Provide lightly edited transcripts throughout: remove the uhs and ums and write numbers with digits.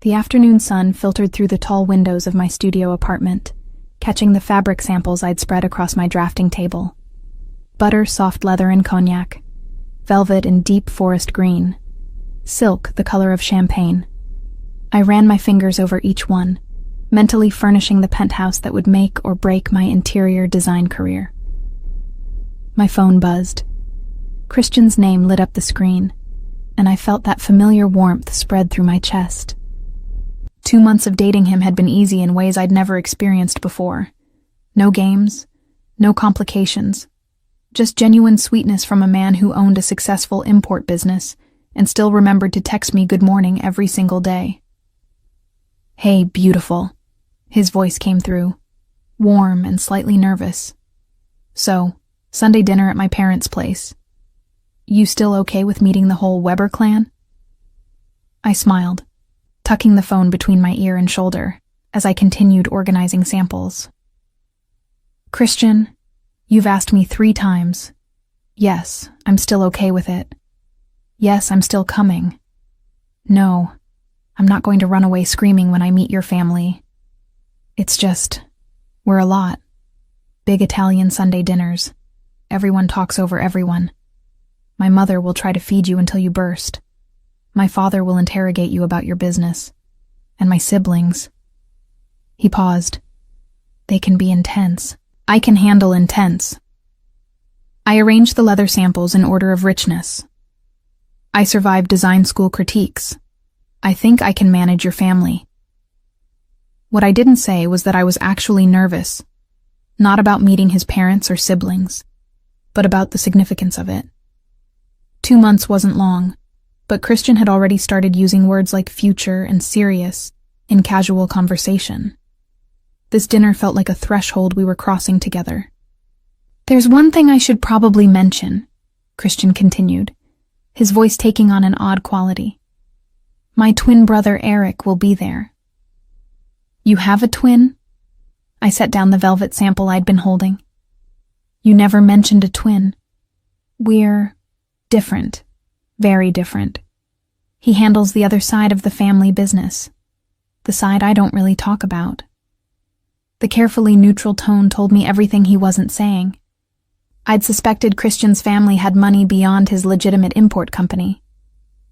The afternoon sun filtered through the tall windows of my studio apartment, catching the fabric samples I'd spread across my drafting table. Butter, soft leather, and cognac. Velvet and deep forest green. Silk, the color of champagne. I ran my fingers over each one, mentally furnishing the penthouse that would make or break my interior design career. My phone buzzed. Christian's name lit up the screen, and I felt that familiar warmth spread through my chest. 2 months of dating him had been easy in ways I'd never experienced before. No games, no complications, just genuine sweetness from a man who owned a successful import business and still remembered to text me good morning every single day. "Hey, beautiful," his voice came through, warm and slightly nervous. "So, Sunday dinner at my parents' place. You still okay with meeting the whole Weber clan?" I smiled, tucking the phone between my ear and shoulder as I continued organizing samples. "Christian, you've asked me 3 times. Yes, I'm still okay with it. Yes, I'm still coming. No, I'm not going to run away screaming when I meet your family. It's just, we're a lot. Big Italian Sunday dinners. Everyone talks over everyone. My mother will try to feed you until you burst. My father will interrogate you about your business. And my siblings." He paused. "They can be intense. I can handle intense." I arranged the leather samples in order of richness. "I survived design school critiques. I think I can manage your family." What I didn't say was that I was actually nervous, not about meeting his parents or siblings, but about the significance of it. 2 months wasn't long, but Christian had already started using words like future and serious in casual conversation. This dinner felt like a threshold we were crossing together. "There's one thing I should probably mention," Christian continued, his voice taking on an odd quality. "My twin brother Eric will be there." "You have a twin?" I set down the velvet sample I'd been holding. "You never mentioned a twin. We're different, very different. He handles the other side of the family business, the side I don't really talk about." The carefully neutral tone told me everything he wasn't saying. I'd suspected Christian's family had money beyond his legitimate import company.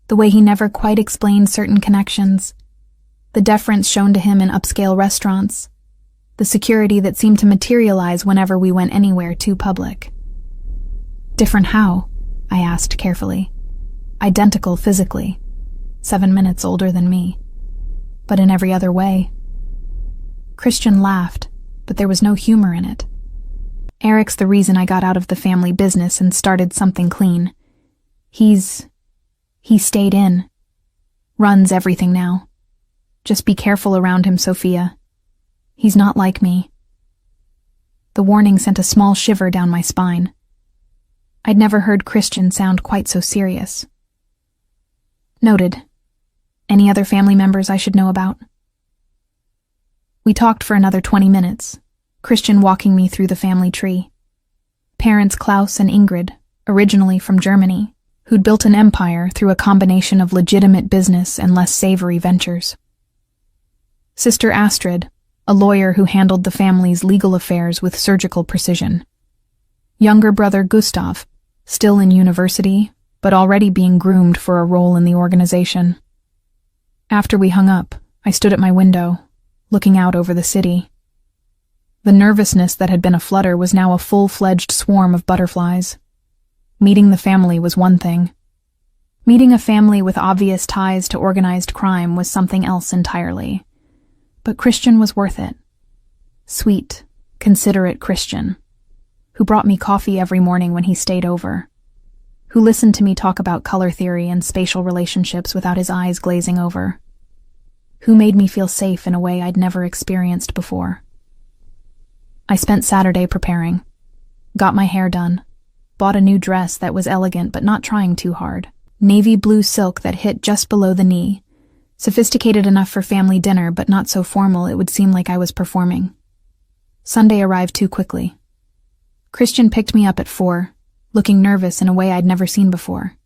The way he never quite explained certain connections, the deference shown to him in upscale restaurants, the security that seemed to materialize whenever we went anywhere too public. "Different how?" I asked carefully. "Identical physically, 7 minutes older than me, but in every other way." Christian laughed, but there was no humor in it. "Eric's the reason I got out of the family business and started something clean. He stayed in. Runs everything now. Just be careful around him, Sophia. He's not like me." The warning sent a small shiver down my spine. I'd never heard Christian sound quite so serious. "Noted. Any other family members I should know about?" We talked for another 20 minutes, Christian walking me through the family tree. Parents Klaus and Ingrid, originally from Germany, who'd built an empire through a combination of legitimate business and less savory ventures. Sister Astrid, a lawyer who handled the family's legal affairs with surgical precision. Younger brother Gustav, still in university, but already being groomed for a role in the organization. After we hung up, I stood at my window, looking out over the city. The nervousness that had been a flutter was now a full-fledged swarm of butterflies. Meeting the family was one thing. Meeting a family with obvious ties to organized crime was something else entirely. But Christian was worth it. Sweet, considerate Christian, who brought me coffee every morning when he stayed over, who listened to me talk about color theory and spatial relationships without his eyes glazing over, who made me feel safe in a way I'd never experienced before. I spent Saturday preparing, got my hair done, bought a new dress that was elegant but not trying too hard, navy blue silk that hit just below the knee, sophisticated enough for family dinner but not so formal it would seem like I was performing. Sunday arrived too quickly. Christian picked me up at 4, looking nervous in a way I'd never seen before.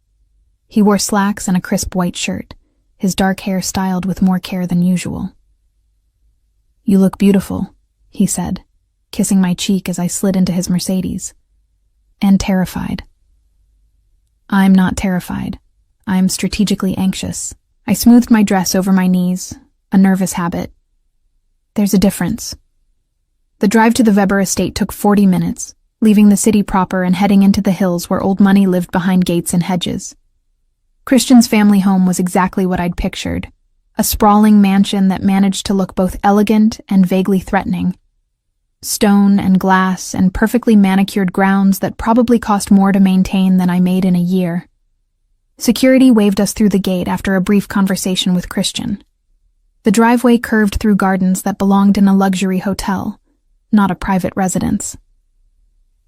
He wore slacks and a crisp white shirt, his dark hair styled with more care than usual. "You look beautiful," he said, kissing my cheek as I slid into his Mercedes. "And terrified." "I'm not terrified. I'm strategically anxious." I smoothed my dress over my knees, a nervous habit. "There's a difference." The drive to the Weber estate took 40 minutes, leaving the city proper and heading into the hills where old money lived behind gates and hedges. Christian's family home was exactly what I'd pictured, a sprawling mansion that managed to look both elegant and vaguely threatening. Stone and glass and perfectly manicured grounds that probably cost more to maintain than I made in a year. Security waved us through the gate after a brief conversation with Christian. The driveway curved through gardens that belonged in a luxury hotel, not a private residence.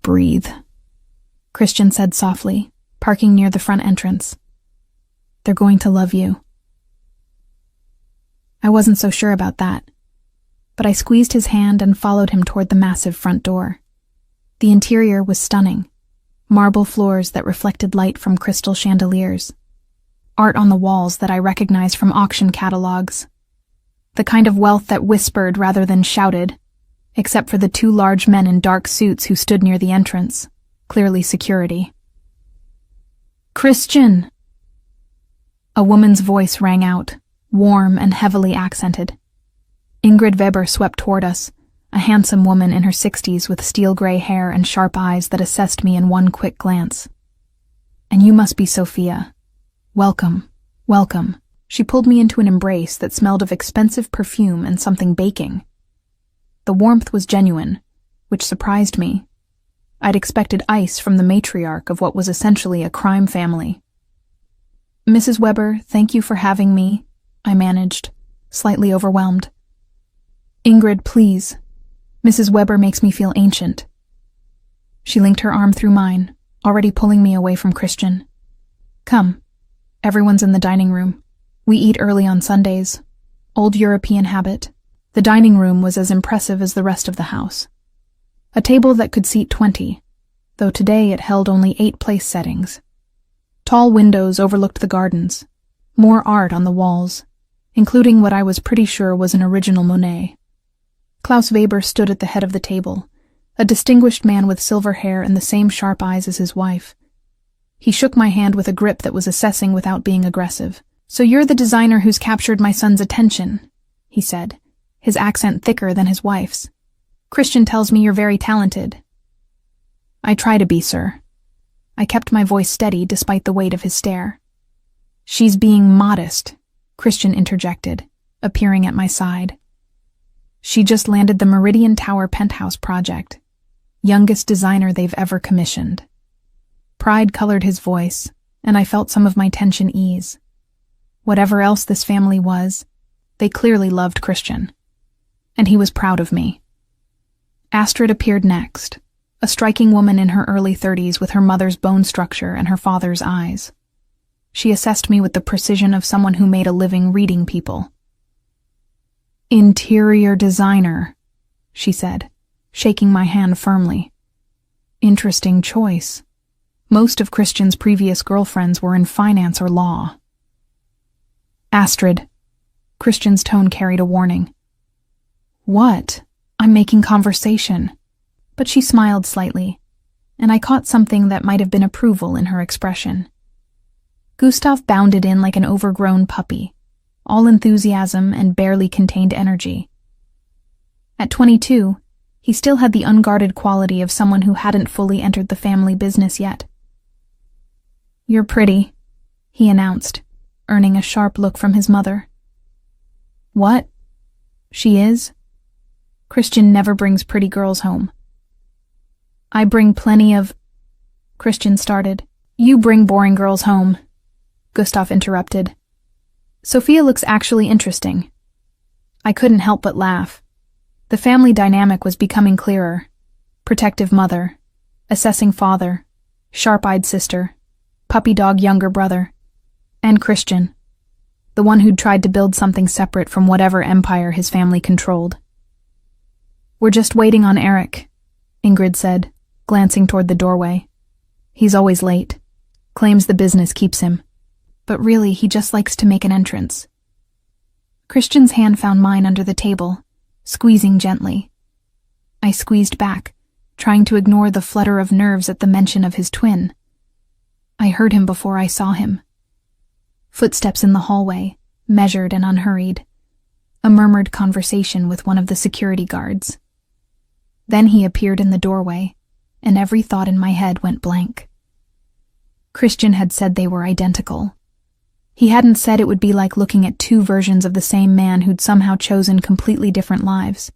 "Breathe," Christian said softly, parking near the front entrance. "They're going to love you." I wasn't so sure about that, but I squeezed his hand and followed him toward the massive front door. The interior was stunning. Marble floors that reflected light from crystal chandeliers. Art on the walls that I recognized from auction catalogs. The kind of wealth that whispered rather than shouted, except for the two large men in dark suits who stood near the entrance, clearly security. "Christian!" A woman's voice rang out, warm and heavily accented. Ingrid Weber swept toward us, a handsome woman in her 60s with steel-gray hair and sharp eyes that assessed me in one quick glance. "And you must be Sophia. Welcome, welcome." She pulled me into an embrace that smelled of expensive perfume and something baking. The warmth was genuine, which surprised me. I'd expected ice from the matriarch of what was essentially a crime family. "Mrs. Weber, thank you for having me," I managed, slightly overwhelmed. "Ingrid, please. Mrs. Weber makes me feel ancient." She linked her arm through mine, already pulling me away from Christian. "Come. Everyone's in the dining room. We eat early on Sundays. Old European habit." The dining room was as impressive as the rest of the house. A table that could seat 20, though today it held only 8 place settings. Tall windows overlooked the gardens. More art on the walls, including what I was pretty sure was an original Monet. Klaus Weber stood at the head of the table, a distinguished man with silver hair and the same sharp eyes as his wife. He shook my hand with a grip that was assessing without being aggressive. "So you're the designer who's captured my son's attention," he said, his accent thicker than his wife's. "Christian tells me you're very talented." "I try to be, sir." I kept my voice steady despite the weight of his stare. "She's being modest," Christian interjected, appearing at my side. "She just landed the Meridian Tower penthouse project, youngest designer they've ever commissioned." Pride colored his voice, and I felt some of my tension ease. Whatever else this family was, they clearly loved Christian. And he was proud of me. Astrid appeared next, a striking woman in her early 30s with her mother's bone structure and her father's eyes. She assessed me with the precision of someone who made a living reading people. "Interior designer," she said, shaking my hand firmly. "Interesting choice. Most of Christian's previous girlfriends were in finance or law." "Astrid," Christian's tone carried a warning. "What? I'm making conversation." But she smiled slightly, and I caught something that might have been approval in her expression. Gustav bounded in like an overgrown puppy, all enthusiasm and barely contained energy. At 22, he still had the unguarded quality of someone who hadn't fully entered the family business yet. "You're pretty," he announced, earning a sharp look from his mother. "What? She is?" "Christian never brings pretty girls home." "I bring plenty of—" Christian started. "You bring boring girls home," Gustav interrupted. "Sophia looks actually interesting." I couldn't help but laugh. The family dynamic was becoming clearer. Protective mother, assessing father, sharp-eyed sister, puppy dog younger brother, and Christian, the one who'd tried to build something separate from whatever empire his family controlled. "We're just waiting on Eric," Ingrid said, glancing toward the doorway. "He's always late. Claims the business keeps him." but really he just likes to make an entrance. Christian's hand found mine under the table, squeezing gently. I squeezed back, trying to ignore the flutter of nerves at the mention of his twin. I heard him before I saw him. Footsteps in the hallway, measured and unhurried. A murmured conversation with one of the security guards. Then he appeared in the doorway, and every thought in my head went blank. Christian had said they were identical. He hadn't said it would be like looking at two versions of the same man who'd somehow chosen completely different lives.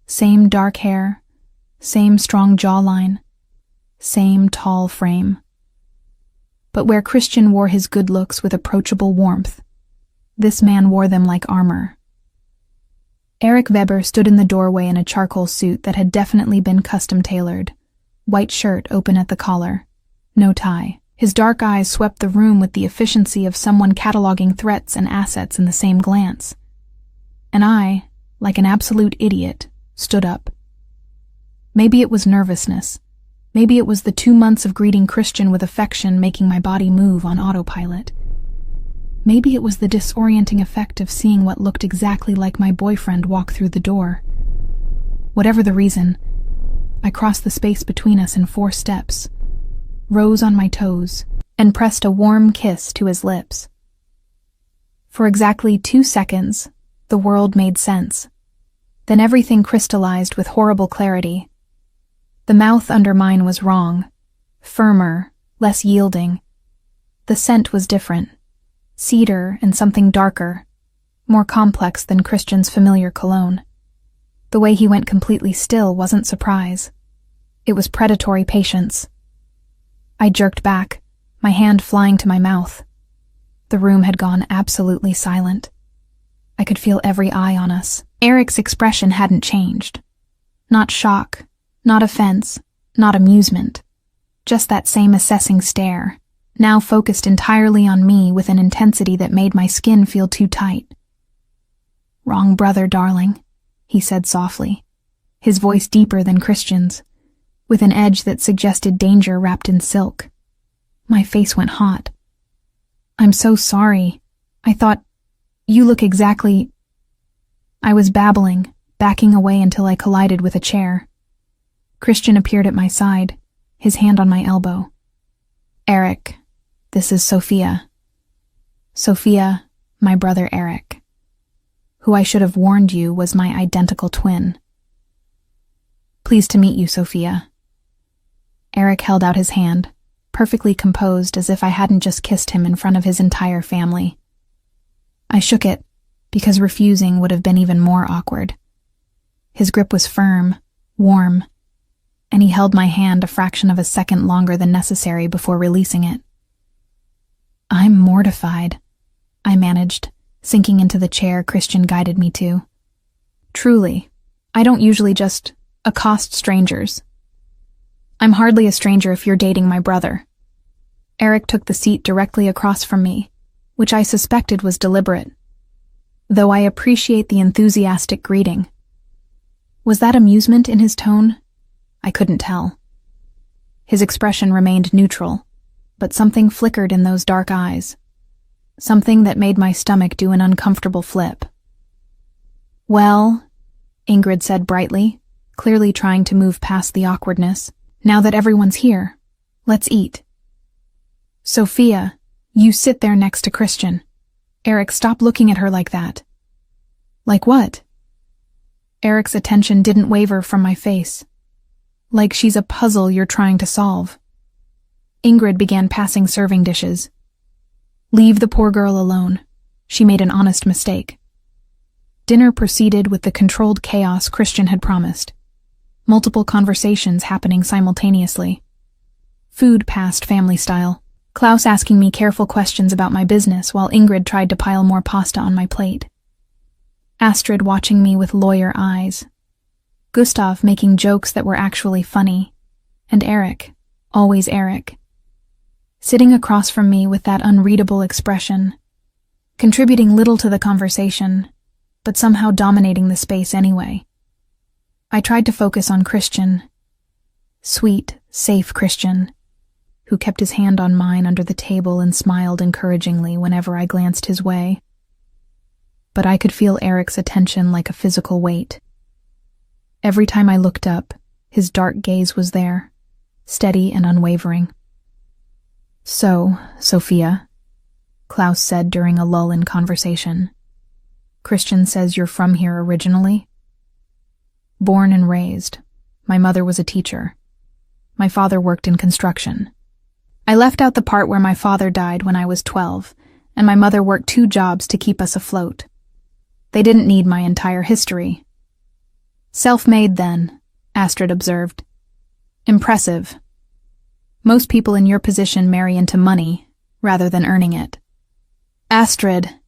Same dark hair, same strong jawline, same tall frame. But where Christian wore his good looks with approachable warmth, this man wore them like armor. Eric Weber stood in the doorway in a charcoal suit that had definitely been custom-tailored. White shirt open at the collar. No tie. His dark eyes swept the room with the efficiency of someone cataloging threats and assets in the same glance. And I, like an absolute idiot, stood up. Maybe it was nervousness. Maybe it was the 2 months of greeting Christian with affection making my body move on autopilot. Maybe it was the disorienting effect of seeing what looked exactly like my boyfriend walk through the door. Whatever the reason, I crossed the space between us in 4 steps, rose on my toes, and pressed a warm kiss to his lips. For exactly 2 seconds, the world made sense. Then everything crystallized with horrible clarity. The mouth under mine was wrong, firmer, less yielding. The scent was different. Cedar and something darker, more complex than Christian's familiar cologne. The way he went completely still wasn't surprise. It was predatory patience. I jerked back, my hand flying to my mouth. The room had gone absolutely silent. I could feel every eye on us. Eric's expression hadn't changed. Not shock, not offense, not amusement. Just that same assessing stare, now focused entirely on me with an intensity that made my skin feel too tight. "Wrong brother, darling," he said softly, his voice deeper than Christian's, with an edge that suggested danger wrapped in silk. My face went hot. "I'm so sorry. I thought, you look exactly—" I was babbling, backing away until I collided with a chair. Christian appeared at my side, his hand on my elbow. "Eric, this is Sophia. Sophia, my brother Eric, who I should have warned you was my identical twin. Pleased to meet you, Sophia." Eric held out his hand, perfectly composed as if I hadn't just kissed him in front of his entire family. I shook it, because refusing would have been even more awkward. His grip was firm, warm, and he held my hand a fraction of a second longer than necessary before releasing it. "I'm mortified," I managed, sinking into the chair Christian guided me to. "Truly, I don't usually just accost strangers. I'm hardly a stranger if you're dating my brother." Eric took the seat directly across from me, which I suspected was deliberate, though I appreciate the enthusiastic greeting. Was that amusement in his tone? I couldn't tell. His expression remained neutral, but something flickered in those dark eyes. Something that made my stomach do an uncomfortable flip. "Well," Ingrid said brightly, clearly trying to move past the awkwardness, "now that everyone's here, let's eat." "Sophia, you sit there next to Christian." "Eric, stop looking at her like that." "Like what?" Eric's attention didn't waver from my face. "Like she's a puzzle you're trying to solve." Ingrid began passing serving dishes. "Leave the poor girl alone. She made an honest mistake." Dinner proceeded with the controlled chaos Christian had promised. Multiple conversations happening simultaneously. Food passed family style. Klaus asking me careful questions about my business while Ingrid tried to pile more pasta on my plate. Astrid watching me with lawyer eyes. Gustav making jokes that were actually funny. And Eric, always Eric, sitting across from me with that unreadable expression, contributing little to the conversation, but somehow dominating the space anyway. I tried to focus on Christian. Sweet, safe Christian, who kept his hand on mine under the table and smiled encouragingly whenever I glanced his way. But I could feel Eric's attention like a physical weight. Every time I looked up, his dark gaze was there, steady and unwavering. "So, Sophia," Klaus said during a lull in conversation, "Christian says you're from here originally?" "Born and raised. My mother was a teacher. My father worked in construction. I left out the part where my father died when I was 12, and my mother worked 2 jobs to keep us afloat. They didn't need my entire history." "Self-made, then," Astrid observed. "Impressive. Most people in your position marry into money, rather than earning it." "Astrid,"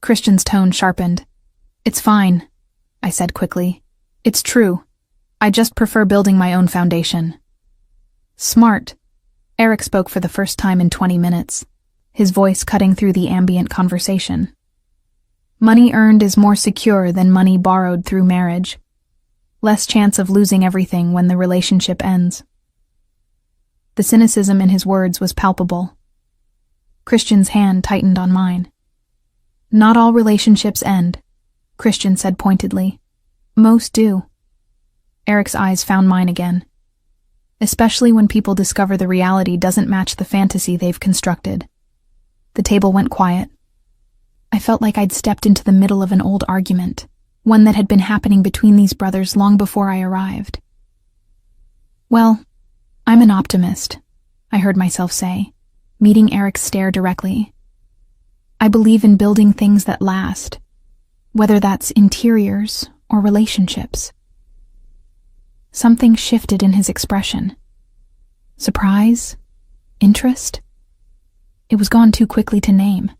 Christian's tone sharpened. "It's fine," I said quickly. "It's true. I just prefer building my own foundation." "Smart." Eric spoke for the first time in 20 minutes, his voice cutting through the ambient conversation. "Money earned is more secure than money borrowed through marriage. Less chance of losing everything when the relationship ends." The cynicism in his words was palpable. Christian's hand tightened on mine. "Not all relationships end," Christian said pointedly. "Most do." Eric's eyes found mine again. "Especially when people discover the reality doesn't match the fantasy they've constructed." The table went quiet. I felt like I'd stepped into the middle of an old argument, one that had been happening between these brothers long before I arrived. "Well, I'm an optimist," I heard myself say, meeting Eric's stare directly. "I believe in building things that last, whether that's interiors or relationships." Something shifted in his expression. Surprise? Interest? It was gone too quickly to name.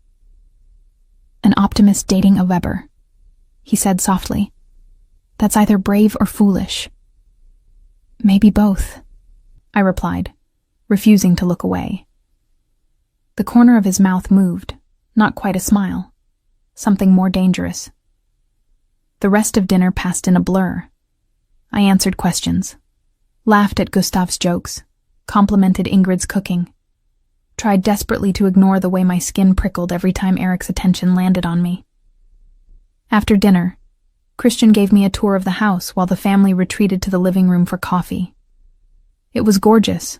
"An optimist dating a Weber," he said softly. "That's either brave or foolish." "Maybe both," I replied, refusing to look away. The corner of his mouth moved, not quite a smile, something more dangerous. The rest of dinner passed in a blur. I answered questions, laughed at Gustav's jokes, complimented Ingrid's cooking, tried desperately to ignore the way my skin prickled every time Eric's attention landed on me. After dinner, Christian gave me a tour of the house while the family retreated to the living room for coffee. It was gorgeous,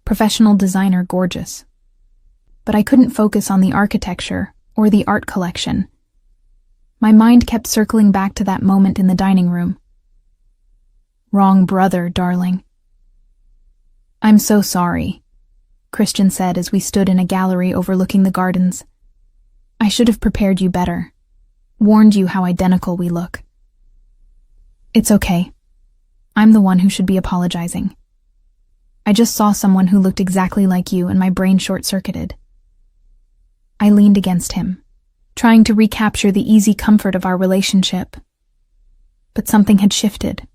professional designer gorgeous. But I couldn't focus on the architecture or the art collection. My mind kept circling back to that moment in the dining room. "Wrong brother, darling." "I'm so sorry," Christian said as we stood in a gallery overlooking the gardens. "I should have prepared you better, warned you how identical we look." "It's okay. I'm the one who should be apologizing. I just saw someone who looked exactly like you and my brain short-circuited." I leaned against him, trying to recapture the easy comfort of our relationship. But something had shifted.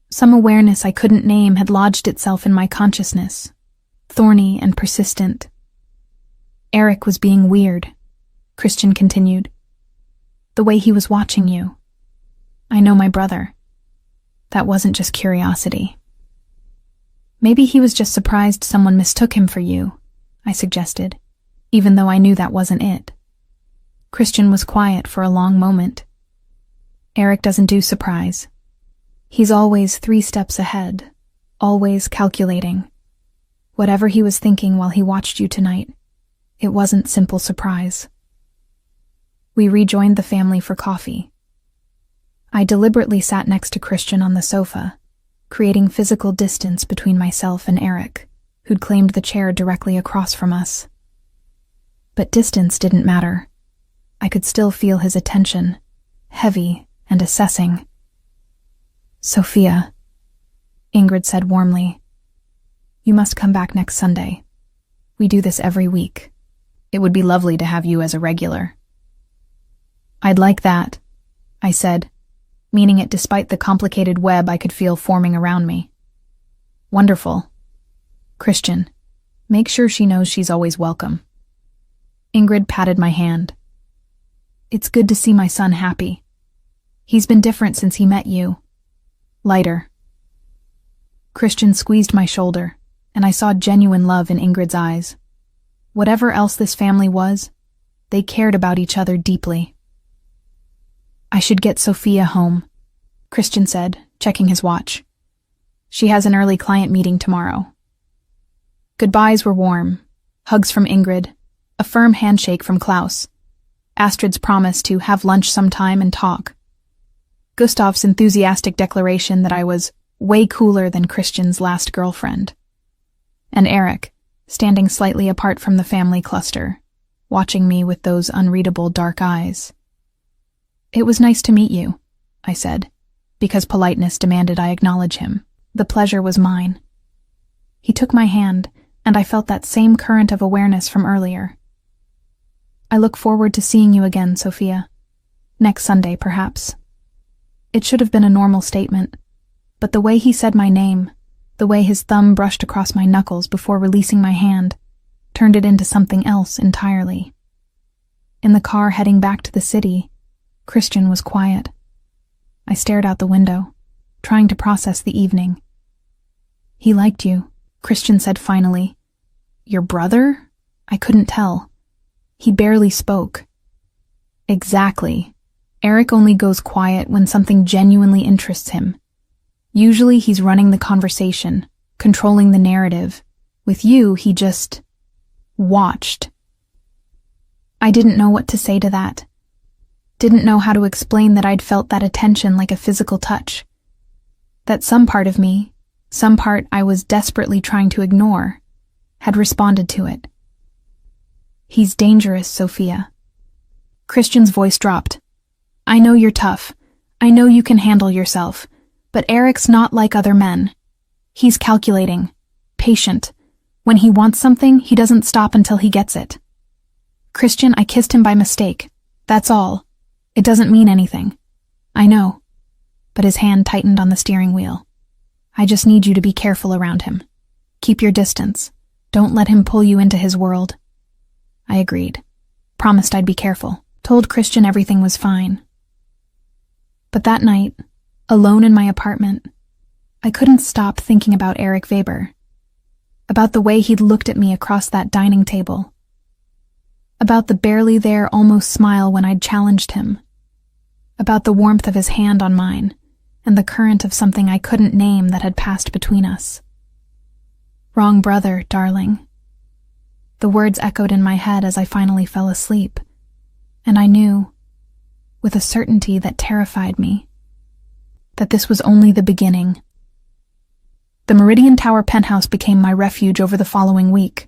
Some awareness I couldn't name had lodged itself in my consciousness, thorny and persistent. "Eric was being weird," Christian continued. "The way he was watching you. I know my brother. That wasn't just curiosity." "Maybe he was just surprised someone mistook him for you," I suggested, even though I knew that wasn't it. Christian was quiet for a long moment. "Eric doesn't do surprise. He's always 3 steps ahead, always calculating. Whatever he was thinking while he watched you tonight, it wasn't simple surprise." We rejoined the family for coffee. I deliberately sat next to Christian on the sofa, creating physical distance between myself and Eric, who'd claimed the chair directly across from us. But distance didn't matter. I could still feel his attention, heavy and assessing. "Sophia," Ingrid said warmly, "you must come back next Sunday. We do this every week. It would be lovely to have you as a regular." "I'd like that," I said, meaning it despite the complicated web I could feel forming around me. "Wonderful. Christian, make sure she knows she's always welcome." Ingrid patted my hand. "It's good to see my son happy. He's been different since he met you. Lighter." Christian squeezed my shoulder, and I saw genuine love in Ingrid's eyes. Whatever else this family was, they cared about each other deeply. "I should get Sophia home," Christian said, checking his watch. "She has an early client meeting tomorrow." Goodbyes were warm, hugs from Ingrid, a firm handshake from Klaus, Astrid's promise to have lunch sometime and talk, Gustav's enthusiastic declaration that I was way cooler than Christian's last girlfriend, and Eric, standing slightly apart from the family cluster, watching me with those unreadable dark eyes. "It was nice to meet you," I said, because politeness demanded I acknowledge him. The pleasure was mine. He took my hand, and I felt that same current of awareness from earlier. "I look forward to seeing you again, Sophia. Next Sunday, perhaps." It should have been a normal statement, but the way he said my name, the way his thumb brushed across my knuckles before releasing my hand, turned it into something else entirely. In the car heading back to the city, Christian was quiet. I stared out the window, trying to process the evening. "He liked you," Christian said finally. "Your brother?" I couldn't tell. He barely spoke. Exactly. Eric only goes quiet when something genuinely interests him. Usually he's running the conversation, controlling the narrative. With you, he just watched. I didn't know what to say to that. Didn't know how to explain that I'd felt that attention like a physical touch. That some part of me, some part I was desperately trying to ignore, had responded to it. "He's dangerous, Sophia." Christian's voice dropped. "I know you're tough. I know you can handle yourself. But Eric's not like other men. He's calculating, patient. When he wants something, he doesn't stop until he gets it. Christian, I kissed him by mistake. That's all. It doesn't mean anything. I know." But his hand tightened on the steering wheel. "I just need you to be careful around him. Keep your distance. Don't let him pull you into his world." I agreed. Promised I'd be careful. Told Christian everything was fine. But that night, alone in my apartment, I couldn't stop thinking about Eric Weber. About the way he'd looked at me across that dining table. About the barely there almost smile when I'd challenged him. About the warmth of his hand on mine, and the current of something I couldn't name that had passed between us. "Wrong brother, darling." The words echoed in my head as I finally fell asleep, and I knew, with a certainty that terrified me, that this was only the beginning. The Meridian Tower penthouse became my refuge over the following week.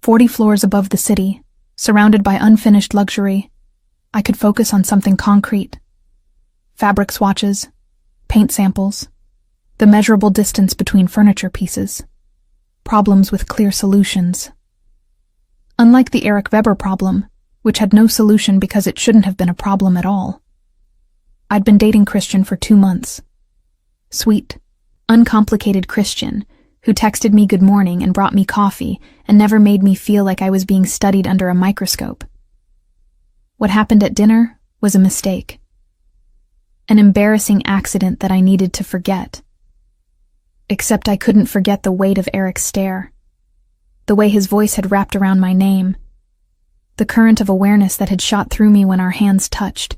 40 floors above the city, surrounded by unfinished luxury, I could focus on something concrete. Fabric swatches, paint samples, the measurable distance between furniture pieces, problems with clear solutions. Unlike the Eric Weber problem, which had no solution because it shouldn't have been a problem at all. I'd been dating Christian for 2 months. Sweet, uncomplicated Christian, who texted me good morning and brought me coffee and never made me feel like I was being studied under a microscope. What happened at dinner was a mistake. An embarrassing accident that I needed to forget. Except I couldn't forget the weight of Eric's stare. The way his voice had wrapped around my name. The current of awareness that had shot through me when our hands touched.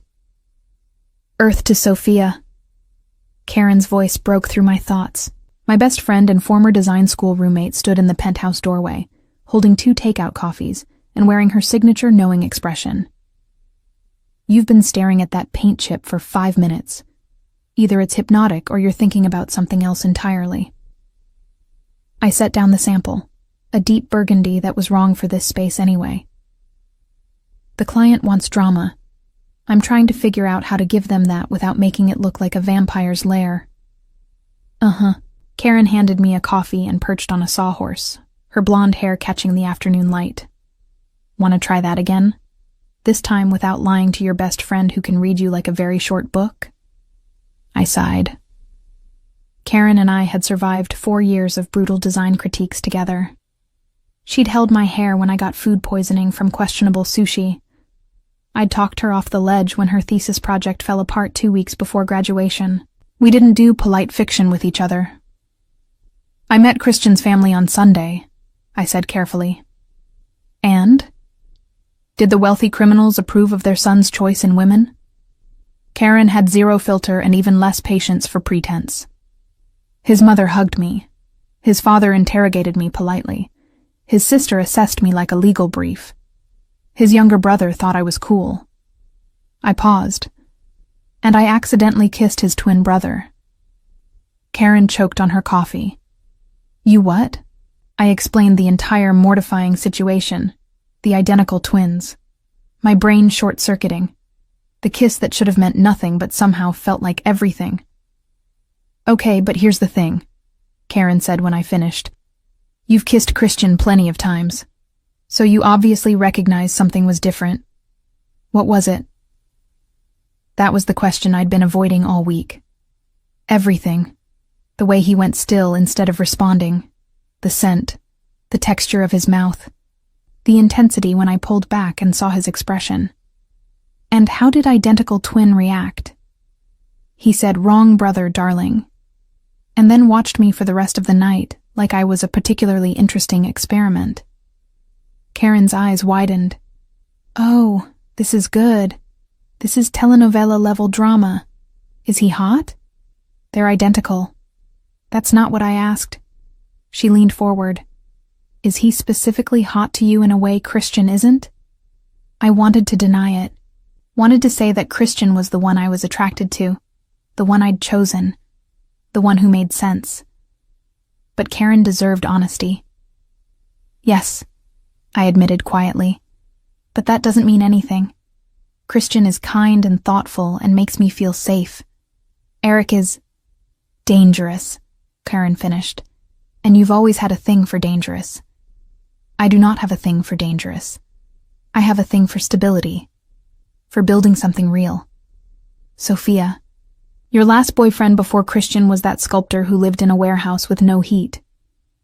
"Earth to Sophia." Karen's voice broke through my thoughts. My best friend and former design school roommate stood in the penthouse doorway, holding 2 takeout coffees and wearing her signature knowing expression. "You've been staring at that paint chip for 5 minutes. Either it's hypnotic or you're thinking about something else entirely." I set down the sample, a deep burgundy that was wrong for this space anyway. The client wants drama. I'm trying to figure out how to give them that without making it look like a vampire's lair. Karen handed me a coffee and perched on a sawhorse, her blonde hair catching the afternoon light. "Want to try that again? This time without lying to your best friend who can read you like a very short book?" I sighed. Karen and I had survived 4 years of brutal design critiques together. She'd held my hair when I got food poisoning from questionable sushi. I'd talked her off the ledge when her thesis project fell apart 2 weeks before graduation. We didn't do polite fiction with each other. I met Christian's family on Sunday, I said carefully. And? Did the wealthy criminals approve of their son's choice in women? Karen had zero filter and even less patience for pretense. His mother hugged me. His father interrogated me politely. His sister assessed me like a legal brief. His younger brother thought I was cool. I paused, and I accidentally kissed his twin brother. Karen choked on her coffee. You what? I explained the entire mortifying situation, the identical twins, my brain short-circuiting, the kiss that should have meant nothing but somehow felt like everything. Okay, but here's the thing, Karen said when I finished. You've kissed Christian plenty of times, so you obviously recognized something was different. What was it? That was the question I'd been avoiding all week. Everything. The way he went still instead of responding. The scent. The texture of his mouth. The intensity when I pulled back and saw his expression. And how did identical twin react? He said, "Wrong brother, darling," and then watched me for the rest of the night like I was a particularly interesting experiment. Karen's eyes widened. Oh, this is good. This is telenovela-level drama. Is he hot? They're identical. That's not what I asked. She leaned forward. Is he specifically hot to you in a way Christian isn't? I wanted to deny it. Wanted to say that Christian was the one I was attracted to, the one I'd chosen, the one who made sense. But Karen deserved honesty. Yes, I admitted quietly. But that doesn't mean anything. Christian is kind and thoughtful and makes me feel safe. Eric is dangerous, Karen finished. And you've always had a thing for dangerous. I do not have a thing for dangerous. I have a thing for stability. For building something real. Sophia, your last boyfriend before Christian was that sculptor who lived in a warehouse with no heat.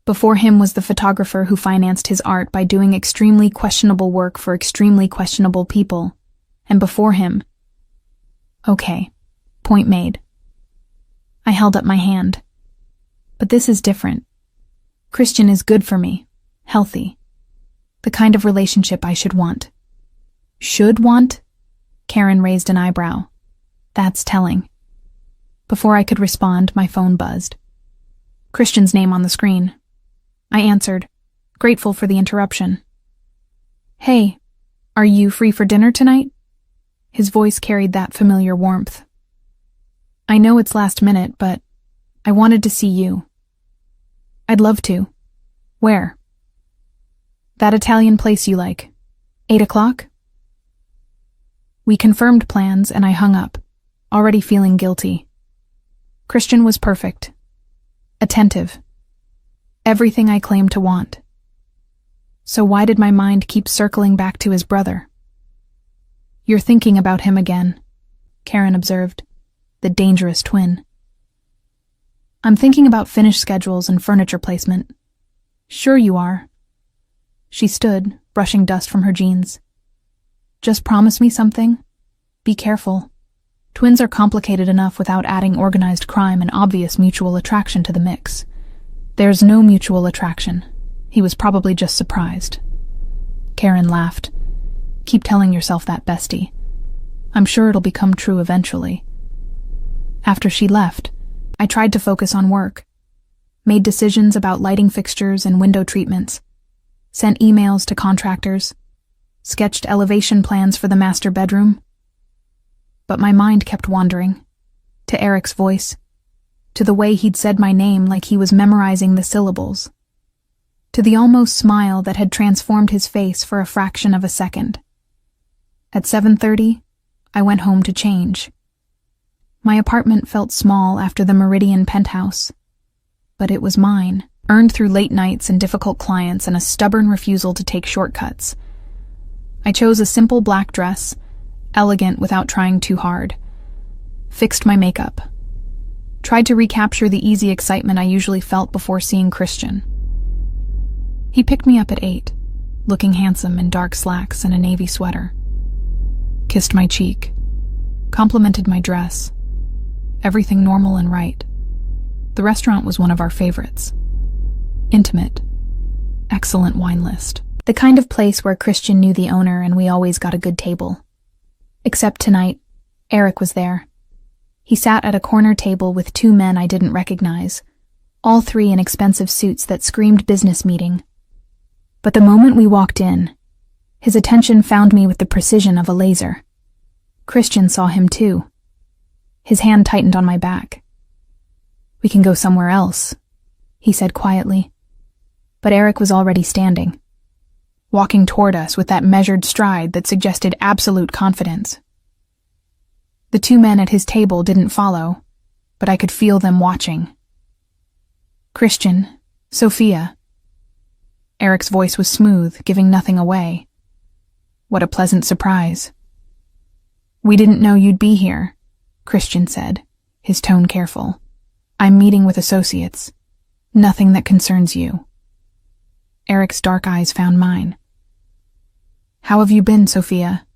Before him was the photographer who financed his art by doing extremely questionable work for extremely questionable people. And before him... Okay, point made. I held up my hand. But this is different. Christian is good for me, healthy. The kind of relationship I should want. Should want? Karen raised an eyebrow. That's telling. Before I could respond, my phone buzzed. Christian's name on the screen. I answered, grateful for the interruption. Hey, are you free for dinner tonight? His voice carried that familiar warmth. I know it's last minute, but I wanted to see you. I'd love to. Where? That Italian place you like. 8 o'clock? We confirmed plans and I hung up, already feeling guilty. Christian was perfect. Attentive. Everything I claimed to want. So why did my mind keep circling back to his brother? You're thinking about him again, Karen observed. The dangerous twin. I'm thinking about finish schedules and furniture placement. Sure you are. She stood, brushing dust from her jeans. Just promise me something. Be careful. Twins are complicated enough without adding organized crime and obvious mutual attraction to the mix. There's no mutual attraction. He was probably just surprised. Karen laughed. Keep telling yourself that, bestie. I'm sure it'll become true eventually. After she left, I tried to focus on work. Made decisions about lighting fixtures and window treatments. Sent emails to contractors. Sketched elevation plans for the master bedroom. But my mind kept wandering. To Eric's voice. To the way he'd said my name like he was memorizing the syllables. To the almost smile that had transformed his face for a fraction of a second. At 7:30, I went home to change. My apartment felt small after the Meridian penthouse. But it was mine, earned through late nights and difficult clients and a stubborn refusal to take shortcuts. I chose a simple black dress, elegant without trying too hard. Fixed my makeup. Tried to recapture the easy excitement I usually felt before seeing Christian. He picked me up at 8, looking handsome in dark slacks and a navy sweater. Kissed my cheek. Complimented my dress. Everything normal and right. The restaurant was one of our favorites. Intimate. Excellent wine list. The kind of place where Christian knew the owner and we always got a good table. Except tonight, Eric was there. He sat at a corner table with two men I didn't recognize, all three in expensive suits that screamed business meeting. But the moment we walked in, his attention found me with the precision of a laser. Christian saw him too. His hand tightened on my back. "We can go somewhere else," he said quietly. But Eric was already standing, walking toward us with that measured stride that suggested absolute confidence. The two men at his table didn't follow, but I could feel them watching. "Christian, Sophia." Eric's voice was smooth, giving nothing away. "What a pleasant surprise." "We didn't know you'd be here," Christian said, his tone careful. "I'm meeting with associates. Nothing that concerns you." Eric's dark eyes found mine. "How have you been, Sophia?"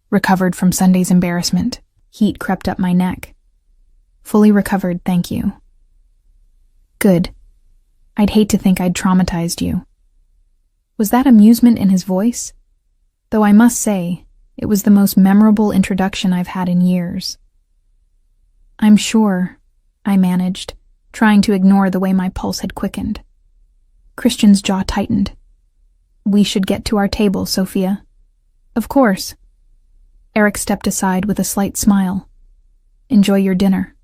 Recovered from Sunday's embarrassment. Heat crept up my neck. "Fully recovered, thank you." "Good. I'd hate to think I'd traumatized you." Was that amusement in his voice? Though I must say, it was the most memorable introduction I've had in years. "I'm sure," I managed, trying to ignore the way my pulse had quickened. Christian's jaw tightened. "We should get to our table, Sophia." "Of course." Eric stepped aside with a slight smile. "Enjoy your dinner."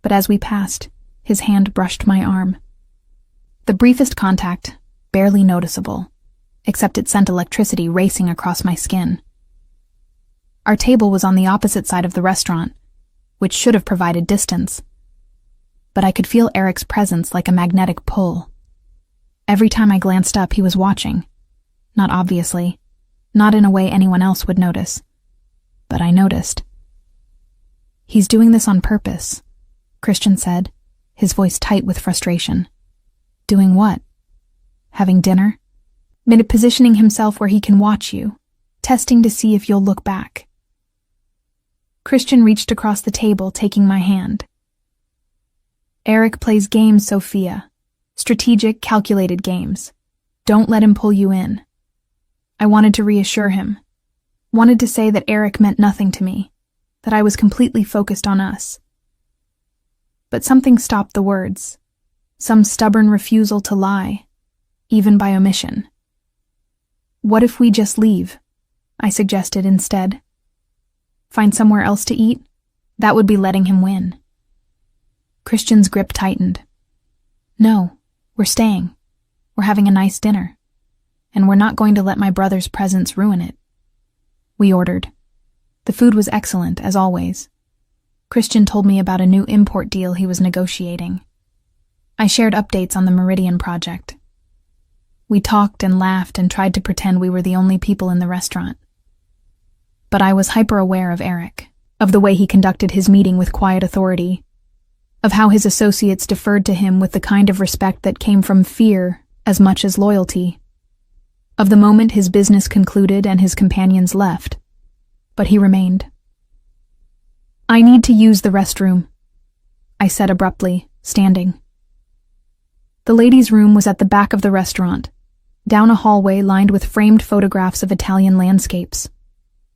But as we passed, his hand brushed my arm. The briefest contact, barely noticeable, except it sent electricity racing across my skin. Our table was on the opposite side of the restaurant, which should have provided distance. But I could feel Eric's presence like a magnetic pull. Every time I glanced up, he was watching. Not obviously, not in a way anyone else would notice. But I noticed. "He's doing this on purpose," Christian said, his voice tight with frustration. "Doing what? Having dinner? Positioning himself where he can watch you, testing to see if you'll look back." Christian reached across the table, taking my hand. "Eric plays games, Sophia. Strategic, calculated games. Don't let him pull you in." I wanted to reassure him. Wanted to say that Eric meant nothing to me, that I was completely focused on us. But something stopped the words. Some stubborn refusal to lie, even by omission. "What if we just leave?" I suggested instead. "Find somewhere else to eat? That would be letting him win." Christian's grip tightened. "No, we're staying. We're having a nice dinner. And we're not going to let my brother's presence ruin it." We ordered. The food was excellent, as always. Christian told me about a new import deal he was negotiating. I shared updates on the Meridian project. We talked and laughed and tried to pretend we were the only people in the restaurant. But I was hyper-aware of Eric, of the way he conducted his meeting with quiet authority, of how his associates deferred to him with the kind of respect that came from fear as much as loyalty, of the moment his business concluded and his companions left. But he remained. "I need to use the restroom," I said abruptly, standing. The ladies' room was at the back of the restaurant, down a hallway lined with framed photographs of Italian landscapes.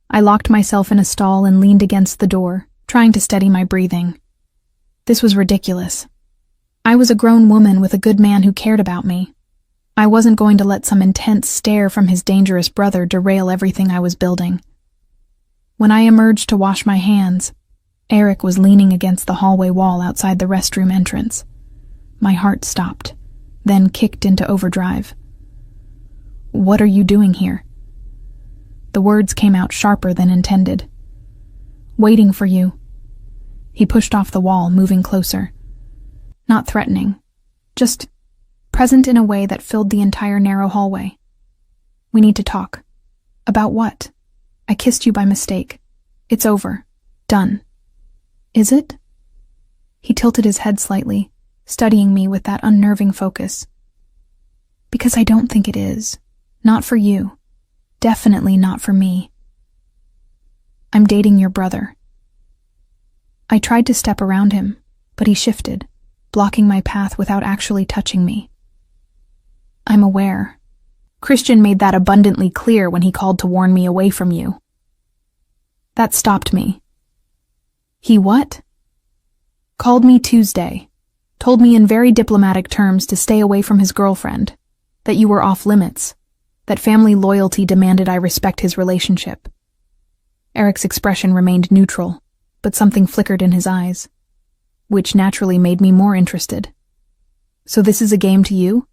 I locked myself in a stall and leaned against the door, trying to steady my breathing. This was ridiculous. I was a grown woman with a good man who cared about me. I wasn't going to let some intense stare from his dangerous brother derail everything I was building. When I emerged to wash my hands, Eric was leaning against the hallway wall outside the restroom entrance. My heart stopped, then kicked into overdrive. "What are you doing here?" The words came out sharper than intended. "Waiting for you." He pushed off the wall, moving closer. Not threatening, just present in a way that filled the entire narrow hallway. "We need to talk." "About what?" "I kissed you by mistake. It's over. Done." "Is it?" He tilted his head slightly, studying me with that unnerving focus. "Because I don't think it is. Not for you. Definitely not for me. I'm dating your brother." I tried to step around him, but he shifted, blocking my path without actually touching me. I'm aware. Christian made that abundantly clear when he called to warn me away from you. That stopped me. He what? Called me Tuesday. Told me in very diplomatic terms to stay away from his girlfriend, that you were off limits, that family loyalty demanded I respect his relationship. Eric's expression remained neutral, but something flickered in his eyes, which naturally made me more interested. So this is a game to you?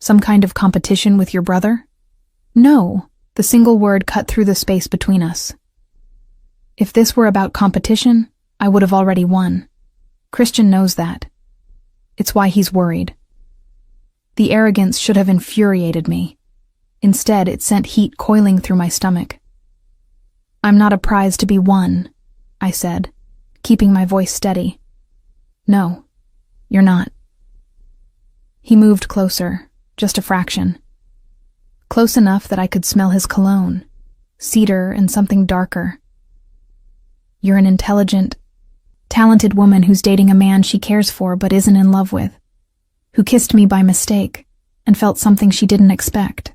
Some kind of competition with your brother? No, the single word cut through the space between us. If this were about competition, I would have already won. Christian knows that. It's why he's worried. The arrogance should have infuriated me. Instead, it sent heat coiling through my stomach. I'm not a prize to be won, I said, keeping my voice steady. No, you're not. He moved closer, just a fraction. Close enough that I could smell his cologne, cedar and something darker. You're an intelligent, talented woman who's dating a man she cares for but isn't in love with, who kissed me by mistake and felt something she didn't expect,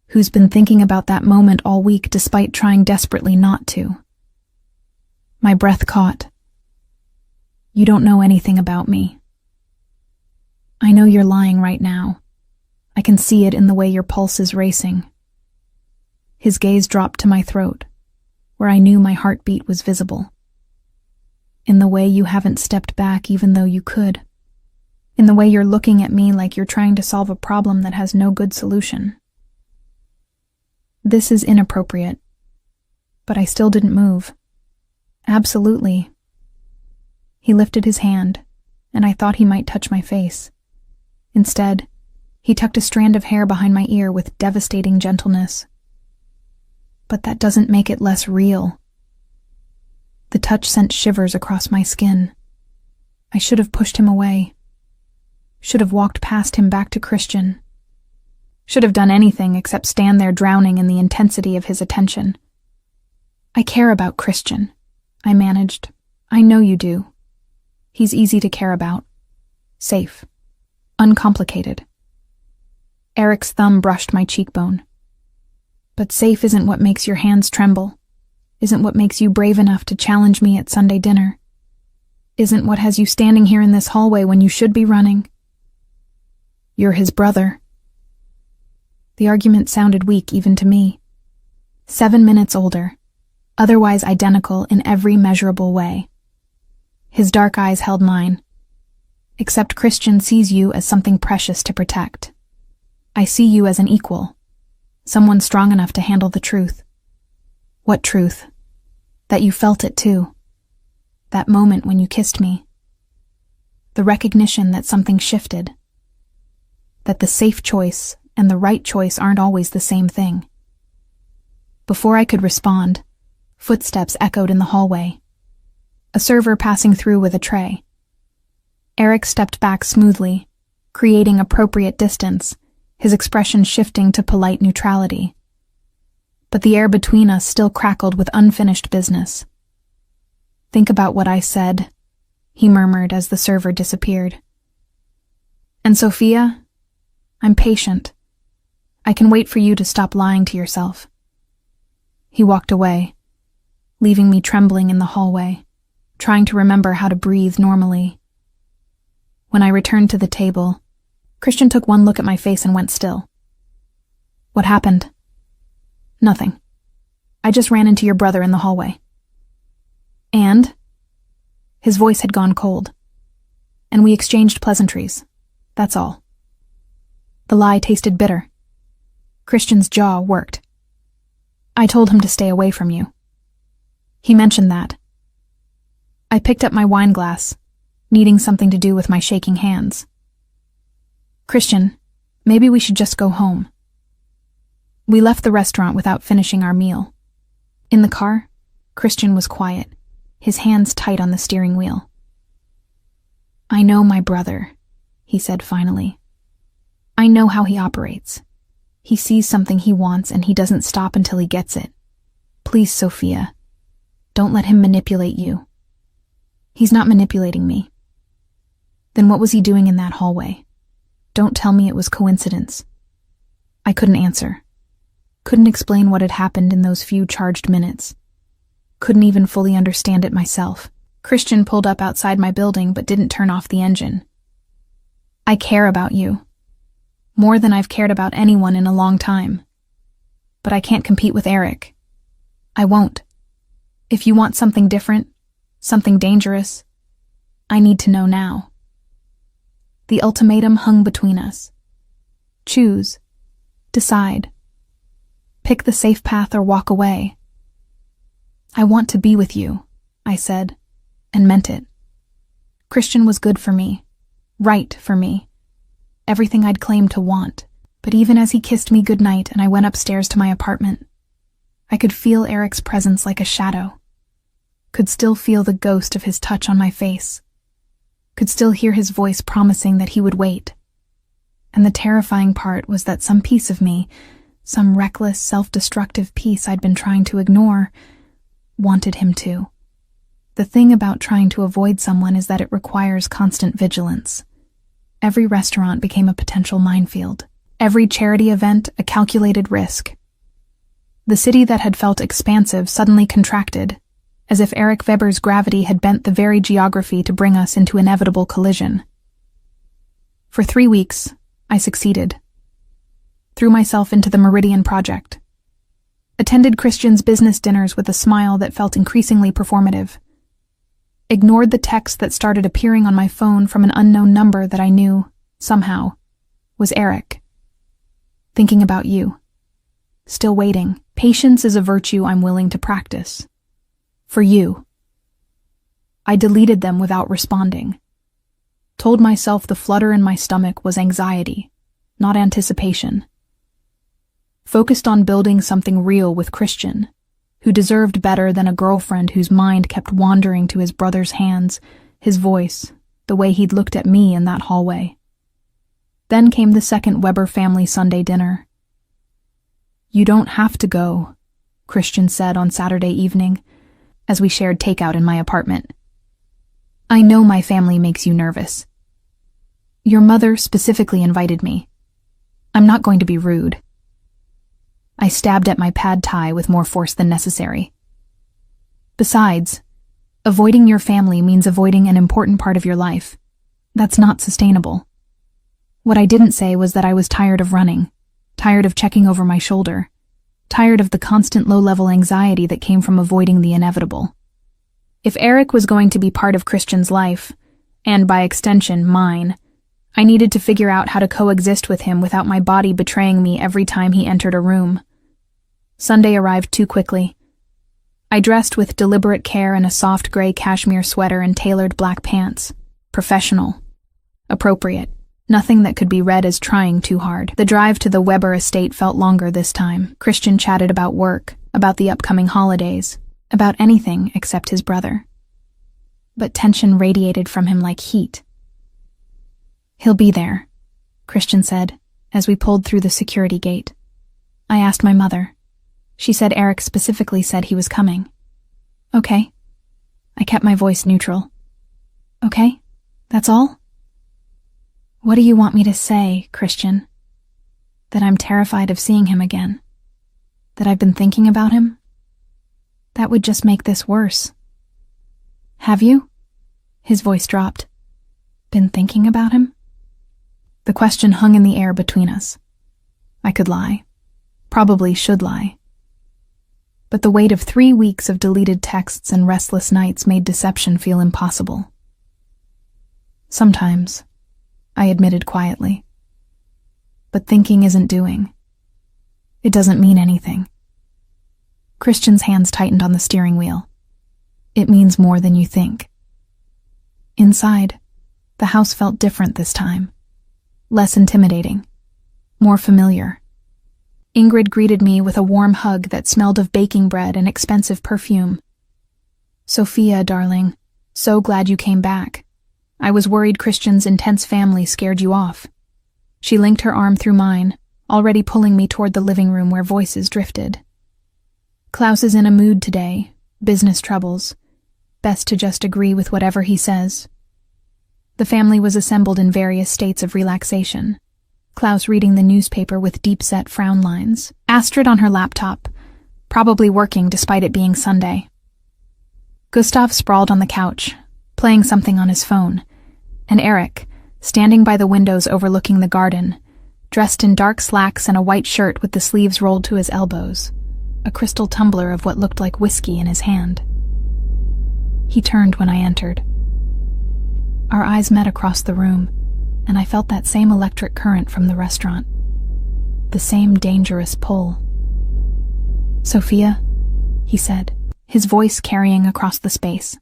who's been thinking about that moment all week despite trying desperately not to. My breath caught. You don't know anything about me. I know you're lying right now. I can see it in the way your pulse is racing. His gaze dropped to my throat, where I knew my heartbeat was visible. In the way you haven't stepped back even though you could. In the way you're looking at me like you're trying to solve a problem that has no good solution. This is inappropriate. But I still didn't move. Absolutely. He lifted his hand, and I thought he might touch my face. Instead, he tucked a strand of hair behind my ear with devastating gentleness. But that doesn't make it less real. The touch sent shivers across my skin. I should have pushed him away. Should have walked past him back to Christian. Should have done anything except stand there drowning in the intensity of his attention. I care about Christian, I managed. I know you do. He's easy to care about. Safe. Uncomplicated. Eric's thumb brushed my cheekbone. But safe isn't what makes your hands tremble. Isn't what makes you brave enough to challenge me at Sunday dinner. Isn't what has you standing here in this hallway when you should be running. You're his brother. The argument sounded weak even to me. 7 minutes older, otherwise identical in every measurable way. His dark eyes held mine. Except Christian sees you as something precious to protect. I see you as an equal, someone strong enough to handle the truth. What truth? That you felt it too. That moment when you kissed me. The recognition that something shifted. That the safe choice and the right choice aren't always the same thing. Before I could respond, footsteps echoed in the hallway. A server passing through with a tray. Eric stepped back smoothly, creating appropriate distance, his expression shifting to polite neutrality. But the air between us still crackled with unfinished business. Think about what I said, he murmured as the server disappeared. And Sophia, I'm patient. I can wait for you to stop lying to yourself. He walked away, leaving me trembling in the hallway, trying to remember how to breathe normally. When I returned to the table, Christian took one look at my face and went still. What happened? Nothing. I just ran into your brother in the hallway. And? His voice had gone cold. And we exchanged pleasantries. That's all. The lie tasted bitter. Christian's jaw worked. I told him to stay away from you. He mentioned that. I picked up my wine glass, needing something to do with my shaking hands. Christian, maybe we should just go home. We left the restaurant without finishing our meal. In the car, Christian was quiet, his hands tight on the steering wheel. I know my brother, he said finally. I know how he operates. He sees something he wants and he doesn't stop until he gets it. Please, Sophia, don't let him manipulate you. He's not manipulating me. Then what was he doing in that hallway? Don't tell me it was coincidence. I couldn't answer. Couldn't explain what had happened in those few charged minutes. Couldn't even fully understand it myself. Christian pulled up outside my building but didn't turn off the engine. I care about you. More than I've cared about anyone in a long time. But I can't compete with Eric. I won't. If you want something different, something dangerous, I need to know now. The ultimatum hung between us. Choose. Decide. Pick the safe path or walk away. I want to be with you, I said, and meant it. Christian was good for me, right for me, everything I'd claimed to want. But even as he kissed me goodnight and I went upstairs to my apartment, I could feel Eric's presence like a shadow. Could still feel the ghost of his touch on my face. Could still hear his voice promising that he would wait. And the terrifying part was that some piece of me, some reckless, self-destructive piece I'd been trying to ignore, wanted him to. The thing about trying to avoid someone is that it requires constant vigilance. Every restaurant became a potential minefield. Every charity event a calculated risk. The city that had felt expansive suddenly contracted, as if Eric Weber's gravity had bent the very geography to bring us into inevitable collision. For 3 weeks, I succeeded. Threw myself into the Meridian Project. Attended Christian's business dinners with a smile that felt increasingly performative. Ignored the text that started appearing on my phone from an unknown number that I knew, somehow, was Eric. Thinking about you. Still waiting. Patience is a virtue I'm willing to practice. For you. I deleted them without responding. Told myself the flutter in my stomach was anxiety, not anticipation. Focused on building something real with Christian, who deserved better than a girlfriend whose mind kept wandering to his brother's hands, his voice, the way he'd looked at me in that hallway. Then came the second Weber family Sunday dinner. You don't have to go, Christian said on Saturday evening, as we shared takeout in my apartment. I know my family makes you nervous. Your mother specifically invited me. I'm not going to be rude. I stabbed at my pad thai with more force than necessary. Besides, avoiding your family means avoiding an important part of your life. That's not sustainable. What I didn't say was that I was tired of running, tired of checking over my shoulder, tired of the constant low-level anxiety that came from avoiding the inevitable. If Eric was going to be part of Christian's life, and by extension mine, I needed to figure out how to coexist with him without my body betraying me every time he entered a room. Sunday arrived too quickly. I dressed with deliberate care in a soft gray cashmere sweater and tailored black pants. Professional. Appropriate. Nothing that could be read as trying too hard. The drive to the Weber estate felt longer this time. Christian chatted about work, about the upcoming holidays, about anything except his brother. But tension radiated from him like heat. He'll be there, Christian said, as we pulled through the security gate. I asked my mother. She said Eric specifically said he was coming. Okay. I kept my voice neutral. Okay? That's all? What do you want me to say, Christian? That I'm terrified of seeing him again? That I've been thinking about him? That would just make this worse. Have you? His voice dropped. Been thinking about him? The question hung in the air between us. I could lie. Probably should lie. But the weight of 3 weeks of deleted texts and restless nights made deception feel impossible. Sometimes, I admitted quietly. But thinking isn't doing. It doesn't mean anything. Christian's hands tightened on the steering wheel. It means more than you think. Inside, the house felt different this time. Less intimidating. More familiar. Ingrid greeted me with a warm hug that smelled of baking bread and expensive perfume. Sophia, darling, so glad you came back. I was worried Christian's intense family scared you off. She linked her arm through mine, already pulling me toward the living room where voices drifted. Klaus is in a mood today, business troubles. Best to just agree with whatever he says. The family was assembled in various states of relaxation. Klaus reading the newspaper with deep-set frown lines. Astrid on her laptop, probably working despite it being Sunday. Gustav sprawled on the couch, playing something on his phone, and Eric, standing by the windows overlooking the garden, dressed in dark slacks and a white shirt with the sleeves rolled to his elbows, a crystal tumbler of what looked like whiskey in his hand. He turned when I entered. Our eyes met across the room, and I felt that same electric current from the restaurant. The same dangerous pull. "Sophia," he said, his voice carrying across the space.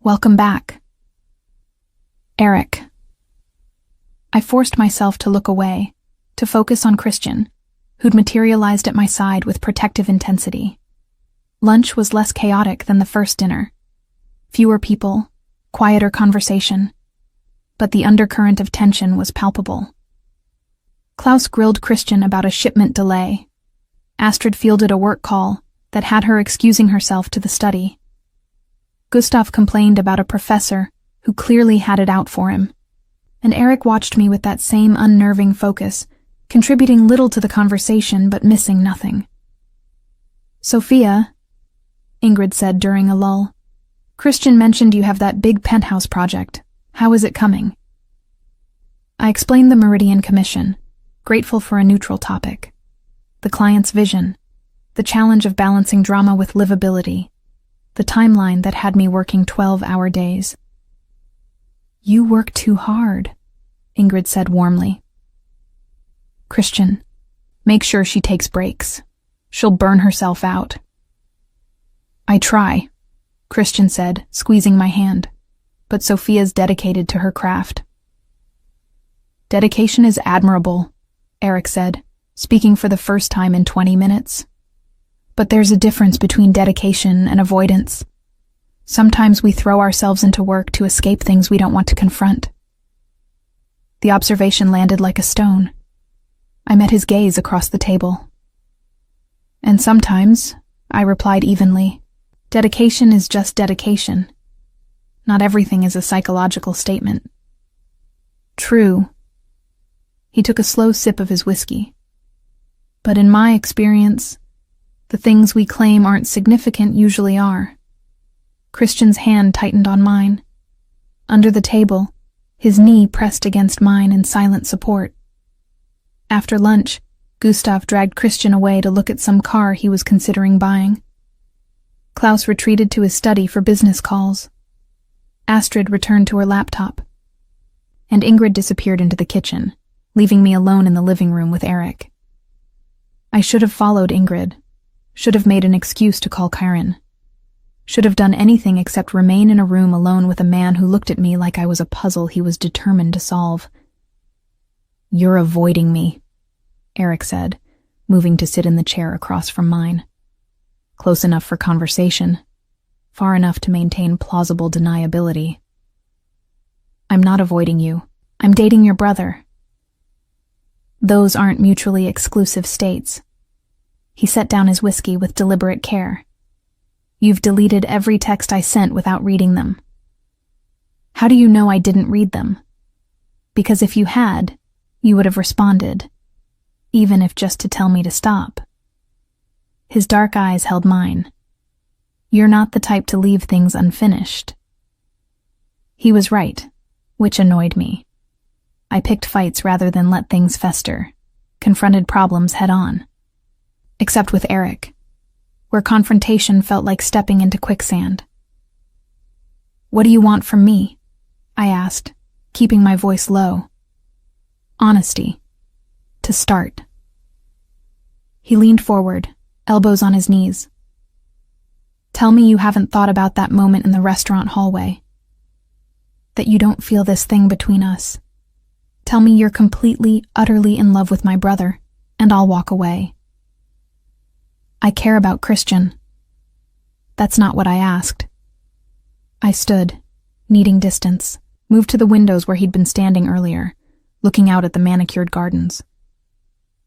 "Welcome back." "Eric." I forced myself to look away, to focus on Christian, who'd materialized at my side with protective intensity. Lunch was less chaotic than the first dinner. Fewer people, quieter conversation, but the undercurrent of tension was palpable. Klaus grilled Christian about a shipment delay. Astrid fielded a work call that had her excusing herself to the study. Gustav complained about a professor who clearly had it out for him, and Eric watched me with that same unnerving focus, contributing little to the conversation but missing nothing. "Sophia," Ingrid said during a lull, "Christian mentioned you have that big penthouse project. How is it coming?" I explained the Meridian Commission, grateful for a neutral topic. The client's vision, the challenge of balancing drama with livability, the timeline that had me working 12-hour days. "You work too hard," Ingrid said warmly. "Christian, make sure she takes breaks. She'll burn herself out." "I try," Christian said, squeezing my hand, "but Sophia's dedicated to her craft." "Dedication is admirable," Eric said, speaking for the first time in 20 minutes. "But there's a difference between dedication and avoidance. Sometimes we throw ourselves into work to escape things we don't want to confront." The observation landed like a stone. I met his gaze across the table. "And sometimes," I replied evenly, "dedication is just dedication. Not everything is a psychological statement." "True." He took a slow sip of his whiskey. "But in my experience, the things we claim aren't significant usually are." Christian's hand tightened on mine. Under the table, his knee pressed against mine in silent support. After lunch, Gustav dragged Christian away to look at some car he was considering buying. Klaus retreated to his study for business calls. Astrid returned to her laptop. And Ingrid disappeared into the kitchen, leaving me alone in the living room with Eric. I should have followed Ingrid, should have made an excuse to call Karen, should have done anything except remain in a room alone with a man who looked at me like I was a puzzle he was determined to solve. "You're avoiding me," Eric said, moving to sit in the chair across from mine. Close enough for conversation, far enough to maintain plausible deniability. "I'm not avoiding you. I'm dating your brother." "Those aren't mutually exclusive states." He set down his whiskey with deliberate care. "You've deleted every text I sent without reading them." "How do you know I didn't read them?" "Because if you had, you would have responded, even if just to tell me to stop." His dark eyes held mine. "You're not the type to leave things unfinished." He was right, which annoyed me. I picked fights rather than let things fester, confronted problems head on. Except with Eric, where confrontation felt like stepping into quicksand. "What do you want from me?" I asked, keeping my voice low. "Honesty. To start." He leaned forward, elbows on his knees. "Tell me you haven't thought about that moment in the restaurant hallway. That you don't feel this thing between us. Tell me you're completely, utterly in love with my brother, and I'll walk away." "I care about Christian." That's not what I asked. I stood, needing distance, moved to the windows where he'd been standing earlier, looking out at the manicured gardens.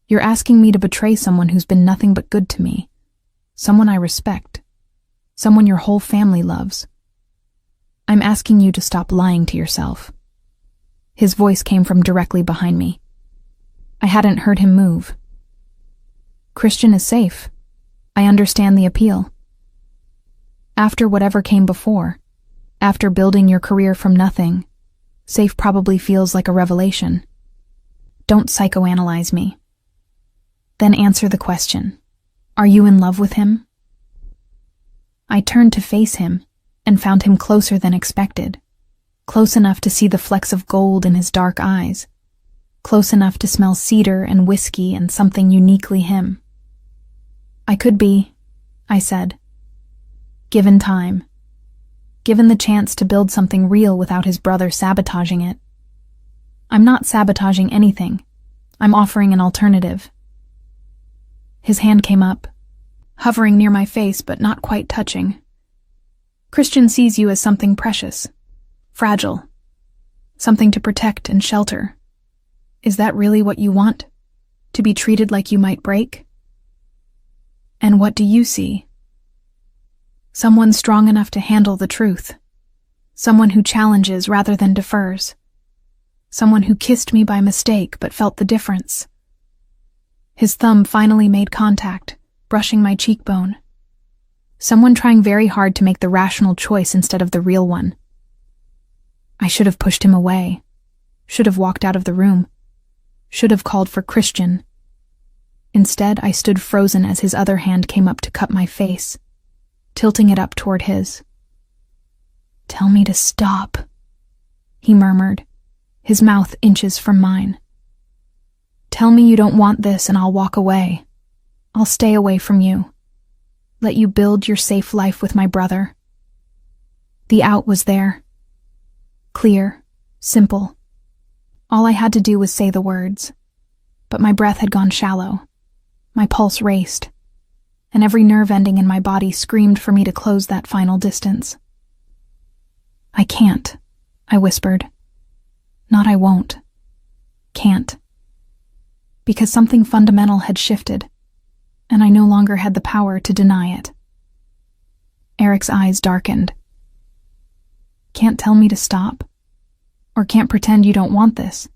"You're asking me to betray someone who's been nothing but good to me, someone I respect, someone your whole family loves. I'm asking you to stop lying to yourself." His voice came from directly behind me. I hadn't heard him move. Christian is safe. I understand the appeal. After whatever came before, after building your career from nothing, safe probably feels like a revelation. Don't psychoanalyze me. Then answer the question. Are you in love with him? I turned to face him and found him closer than expected, close enough to see the flecks of gold in his dark eyes, close enough to smell cedar and whiskey and something uniquely him. I could be, I said. Given time. Given the chance to build something real without his brother sabotaging it. I'm not sabotaging anything. I'm offering an alternative. His hand came up, hovering near my face but not quite touching. Christian sees you as something precious, fragile, something to protect and shelter. Is that really what you want? To be treated like you might break? And what do you see? Someone strong enough to handle the truth. Someone who challenges rather than defers. Someone who kissed me by mistake but felt the difference. His thumb finally made contact, brushing my cheekbone. Someone trying very hard to make the rational choice instead of the real one. I should have pushed him away. Should have walked out of the room. Should have called for Christian. Instead, I stood frozen as his other hand came up to cup my face, tilting it up toward his. Tell me to stop, he murmured, his mouth inches from mine. Tell me you don't want this and I'll walk away. I'll stay away from you. Let you build your safe life with my brother. The out was there. Clear, simple. All I had to do was say the words. But my breath had gone shallow. My pulse raced, and every nerve ending in my body screamed for me to close that final distance. I can't, I whispered. Not I won't. Can't. Because something fundamental had shifted, and I no longer had the power to deny it. Eric's eyes darkened. Can't tell me to stop? Or can't pretend you don't want this?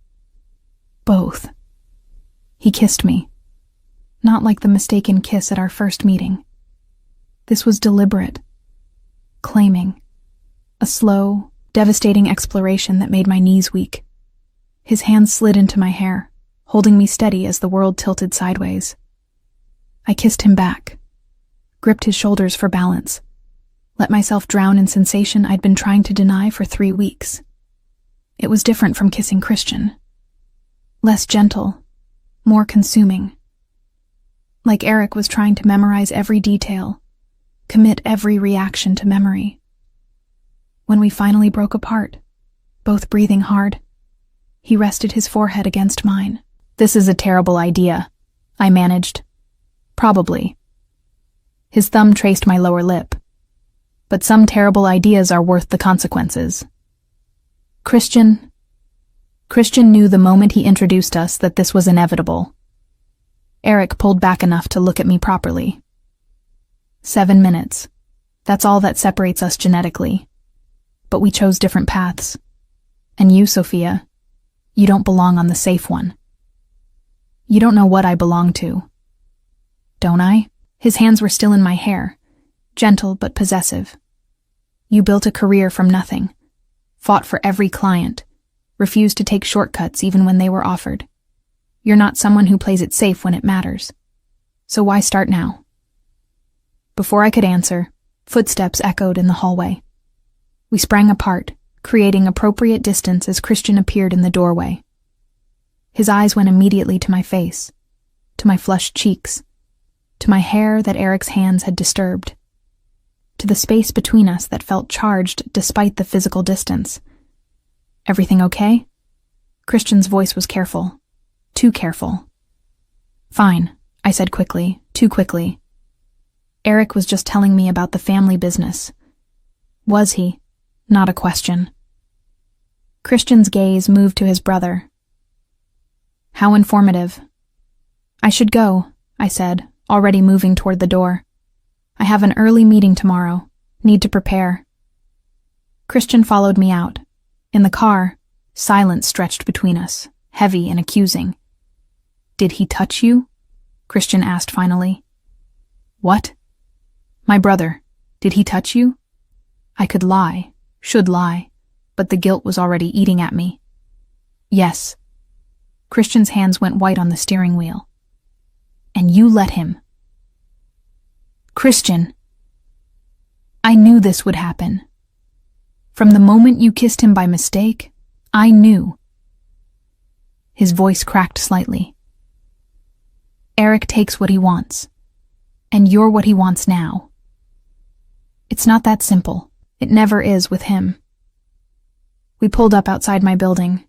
Both. He kissed me. Not like the mistaken kiss at our first meeting. This was deliberate. Claiming. A slow, devastating exploration that made my knees weak. His hands slid into my hair, holding me steady as the world tilted sideways. I kissed him back, gripped his shoulders for balance, let myself drown in sensation I'd been trying to deny for 3 weeks. It was different from kissing Christian. Less gentle, more consuming. Like Eric was trying to memorize every detail, commit every reaction to memory. When we finally broke apart, both breathing hard, he rested his forehead against mine. This is a terrible idea, I managed. Probably. His thumb traced my lower lip. But some terrible ideas are worth the consequences. Christian knew the moment he introduced us that this was inevitable. Eric pulled back enough to look at me properly. 7 minutes. That's all that separates us genetically. But we chose different paths. And you, Sophia, you don't belong on the safe one. You don't know what I belong to. Don't I? His hands were still in my hair, gentle but possessive. You built a career from nothing, fought for every client, refused to take shortcuts even when they were offered. You're not someone who plays it safe when it matters. So why start now? Before I could answer, footsteps echoed in the hallway. We sprang apart, creating appropriate distance as Christian appeared in the doorway. His eyes went immediately to my face, to my flushed cheeks, to my hair that Eric's hands had disturbed, to the space between us that felt charged despite the physical distance. Everything okay? Christian's voice was careful. Too careful. Fine, I said quickly, too quickly. Eric was just telling me about the family business. Was he? Not a question. Christian's gaze moved to his brother. How informative. I should go, I said, already moving toward the door. I have an early meeting tomorrow. Need to prepare. Christian followed me out. In the car, silence stretched between us, heavy and accusing. Did he touch you? Christian asked finally. What? My brother. Did he touch you? I could lie, should lie, but the guilt was already eating at me. Yes. Christian's hands went white on the steering wheel. And you let him. Christian. I knew this would happen. From the moment you kissed him by mistake, I knew. His voice cracked slightly. Eric takes what he wants, and you're what he wants now. It's not that simple. It never is with him. We pulled up outside my building.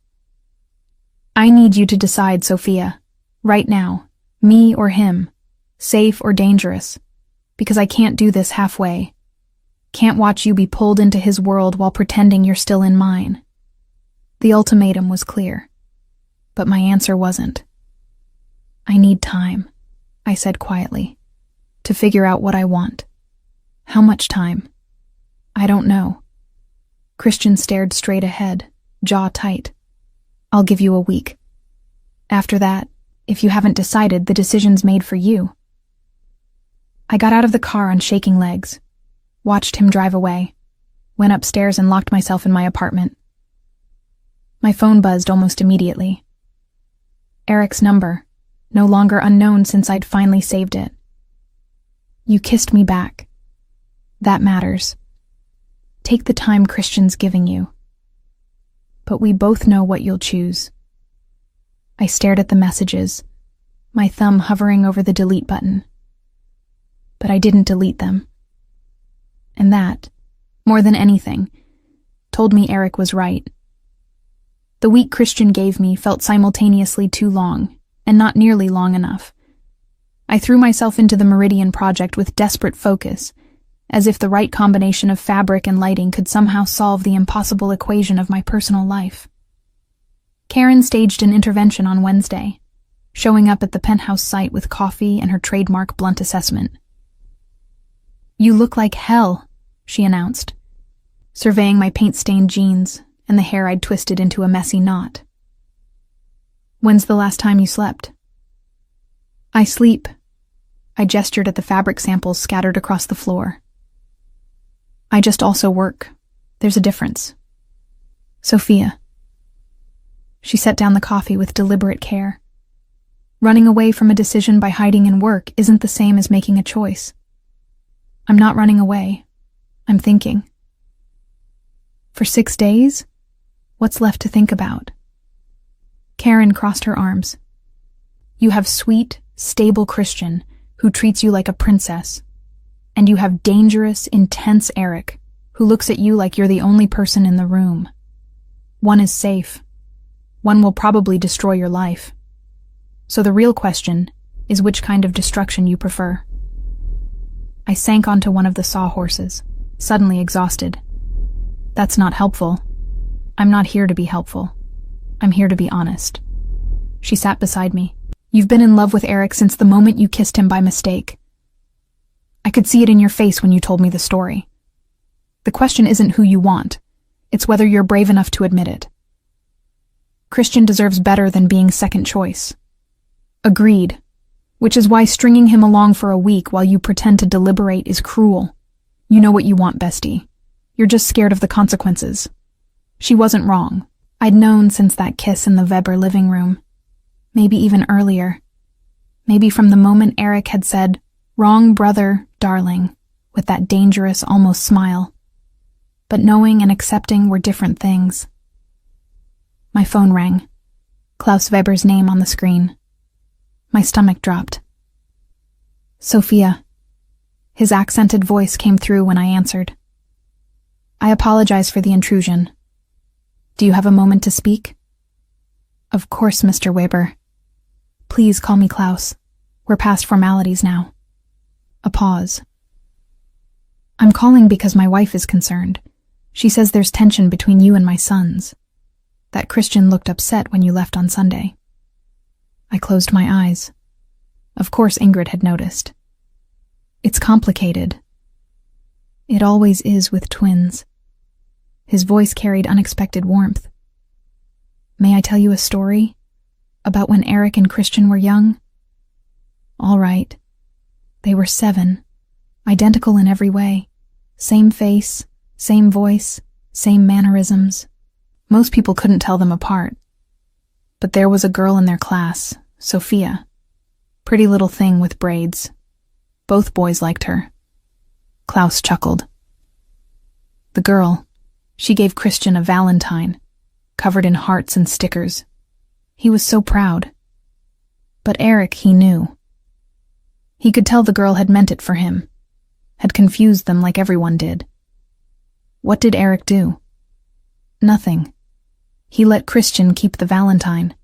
I need you to decide, Sophia, right now, me or him, safe or dangerous, because I can't do this halfway. Can't watch you be pulled into his world while pretending you're still in mine. The ultimatum was clear, but my answer wasn't. I need time, I said quietly, to figure out what I want. How much time? I don't know. Christian stared straight ahead, jaw tight. I'll give you a week. After that, if you haven't decided, the decision's made for you. I got out of the car on shaking legs, watched him drive away, went upstairs and locked myself in my apartment. My phone buzzed almost immediately. Eric's number, no longer unknown since I'd finally saved it. You kissed me back. That matters. Take the time Christian's giving you. But we both know what you'll choose. I stared at the messages, my thumb hovering over the delete button. But I didn't delete them. And that, more than anything, told me Eric was right. The week Christian gave me felt simultaneously too long, and not nearly long enough. I threw myself into the Meridian project with desperate focus, as if the right combination of fabric and lighting could somehow solve the impossible equation of my personal life. Karen staged an intervention on Wednesday, showing up at the penthouse site with coffee and her trademark blunt assessment. You look like hell, she announced, surveying my paint-stained jeans and the hair I'd twisted into a messy knot. When's the last time you slept? I sleep. I gestured at the fabric samples scattered across the floor. I just also work. There's a difference. Sophia. She set down the coffee with deliberate care. Running away from a decision by hiding in work isn't the same as making a choice. I'm not running away. I'm thinking. For 6 days? What's left to think about? Karen crossed her arms. You have sweet, stable Christian who treats you like a princess. And you have dangerous, intense Eric who looks at you like you're the only person in the room. One is safe. One will probably destroy your life. So the real question is which kind of destruction you prefer. I sank onto one of the sawhorses, suddenly exhausted. That's not helpful. I'm not here to be helpful. I'm here to be honest. She sat beside me. You've been in love with Eric since the moment you kissed him by mistake. I could see it in your face when you told me the story. The question isn't who you want. It's whether you're brave enough to admit it. Christian deserves better than being second choice. Agreed. Which is why stringing him along for a week while you pretend to deliberate is cruel. You know what you want, bestie. You're just scared of the consequences. She wasn't wrong. I'd known since that kiss in the Weber living room. Maybe even earlier. Maybe from the moment Eric had said, "Wrong brother, darling," with that dangerous, almost smile. But knowing and accepting were different things. My phone rang. Klaus Weber's name on the screen. My stomach dropped. Sophia. His accented voice came through when I answered. I apologize for the intrusion. Do you have a moment to speak? Of course, Mr. Weber. Please call me Klaus. We're past formalities now. A pause. I'm calling because my wife is concerned. She says there's tension between you and my sons. That Christian looked upset when you left on Sunday. I closed my eyes. Of course Ingrid had noticed. It's complicated. It always is with twins. His voice carried unexpected warmth. May I tell you a story? About when Eric and Christian were young? All right. They were 7, identical in every way. Same face, same voice, same mannerisms. Most people couldn't tell them apart. But there was a girl in their class, Sophia. Pretty little thing with braids. Both boys liked her. Klaus chuckled. The girl, she gave Christian a valentine, covered in hearts and stickers. He was so proud. But Eric, he knew. He could tell the girl had meant it for him, had confused them like everyone did. What did Eric do? Nothing. He let Christian keep the valentine,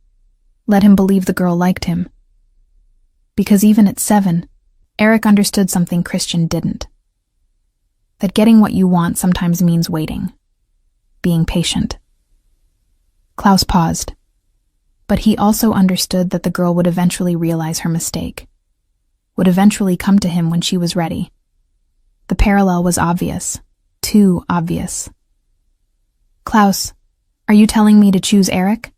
let him believe the girl liked him. Because even at 7, Eric understood something Christian didn't. That getting what you want sometimes means waiting, being patient. Klaus paused, but he also understood that the girl would eventually realize her mistake, would eventually come to him when she was ready. The parallel was obvious, too obvious. Klaus, are you telling me to choose Eric?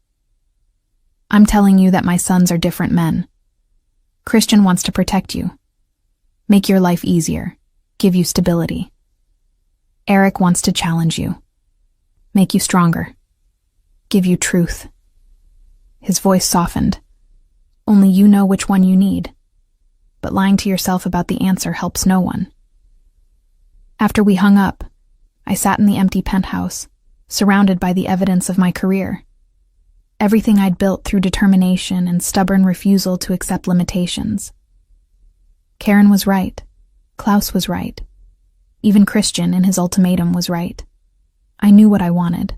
I'm telling you that my sons are different men. Christian wants to protect you, make your life easier, give you stability. Eric wants to challenge you, make you stronger, give you truth. His voice softened. Only you know which one you need. But lying to yourself about the answer helps no one. After we hung up, I sat in the empty penthouse, surrounded by the evidence of my career. Everything I'd built through determination and stubborn refusal to accept limitations. Karen was right. Klaus was right. Even Christian, in his ultimatum, was right. I knew what I wanted.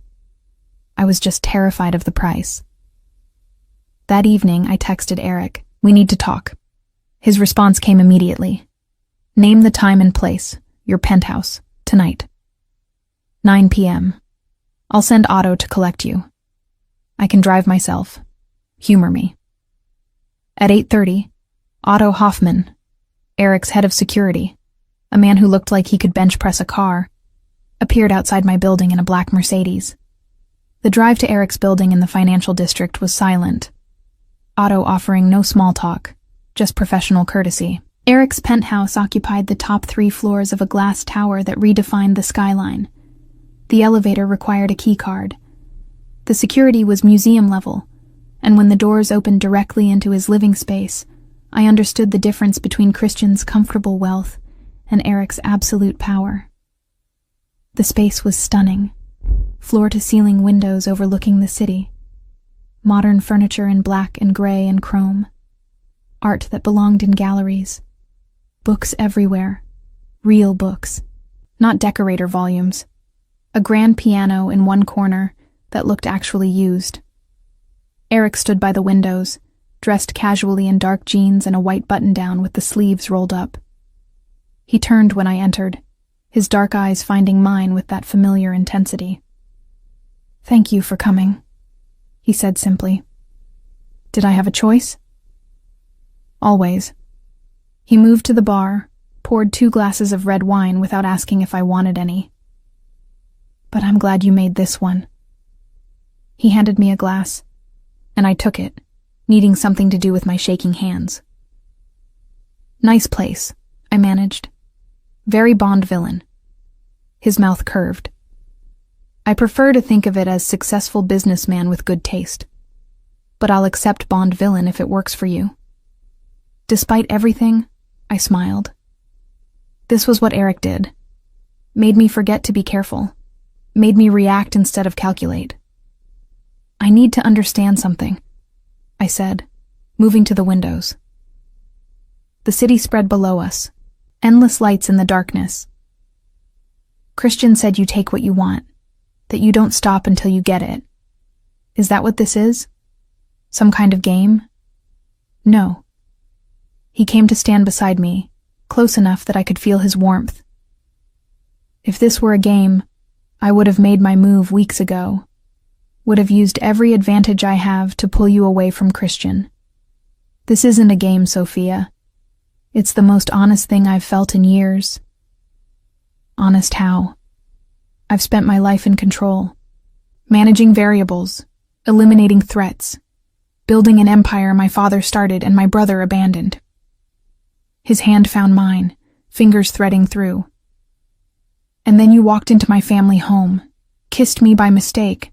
I was just terrified of the price. That evening, I texted Eric, "We need to talk." His response came immediately. "Name the time and place, your penthouse, tonight. 9 p.m. I'll send Otto to collect you. I can drive myself. Humor me." At 8:30, Otto Hoffman, Eric's head of security, a man who looked like he could bench press a car, appeared outside my building in a black Mercedes. The drive to Eric's building in the financial district was silent, Otto offering no small talk, just professional courtesy. Eric's penthouse occupied the top 3 floors of a glass tower that redefined the skyline. The elevator required a key card. The security was museum level, and when the doors opened directly into his living space, I understood the difference between Christian's comfortable wealth and Eric's absolute power. The space was stunning, floor-to-ceiling windows overlooking the city, modern furniture in black and gray and chrome, art that belonged in galleries, books everywhere, real books, not decorator volumes, a grand piano in one corner that looked actually used. Eric stood by the windows, dressed casually in dark jeans and a white button-down with the sleeves rolled up. He turned when I entered, his dark eyes finding mine with that familiar intensity. "Thank you for coming," he said simply. "Did I have a choice?" "Always." He moved to the bar, poured 2 glasses of red wine without asking if I wanted any. "But I'm glad you made this one." He handed me a glass, and I took it, needing something to do with my shaking hands. "Nice place," I managed. "Very Bond villain." His mouth curved. "I prefer to think of it as successful businessman with good taste. But I'll accept Bond villain if it works for you." Despite everything, I smiled. This was what Eric did. Made me forget to be careful. Made me react instead of calculate. "I need to understand something," I said, moving to the windows. The city spread below us, endless lights in the darkness. "Christian said you take what you want, that you don't stop until you get it. Is that what this is? Some kind of game?" "No." He came to stand beside me, close enough that I could feel his warmth. "If this were a game, I would have made my move weeks ago, would have used every advantage I have to pull you away from Christian. This isn't a game, Sophia. It's the most honest thing I've felt in years." "Honest how?" "I've spent my life in control, managing variables, eliminating threats, building an empire my father started and my brother abandoned. His hand found mine, fingers threading through. And then you walked into my family home, kissed me by mistake,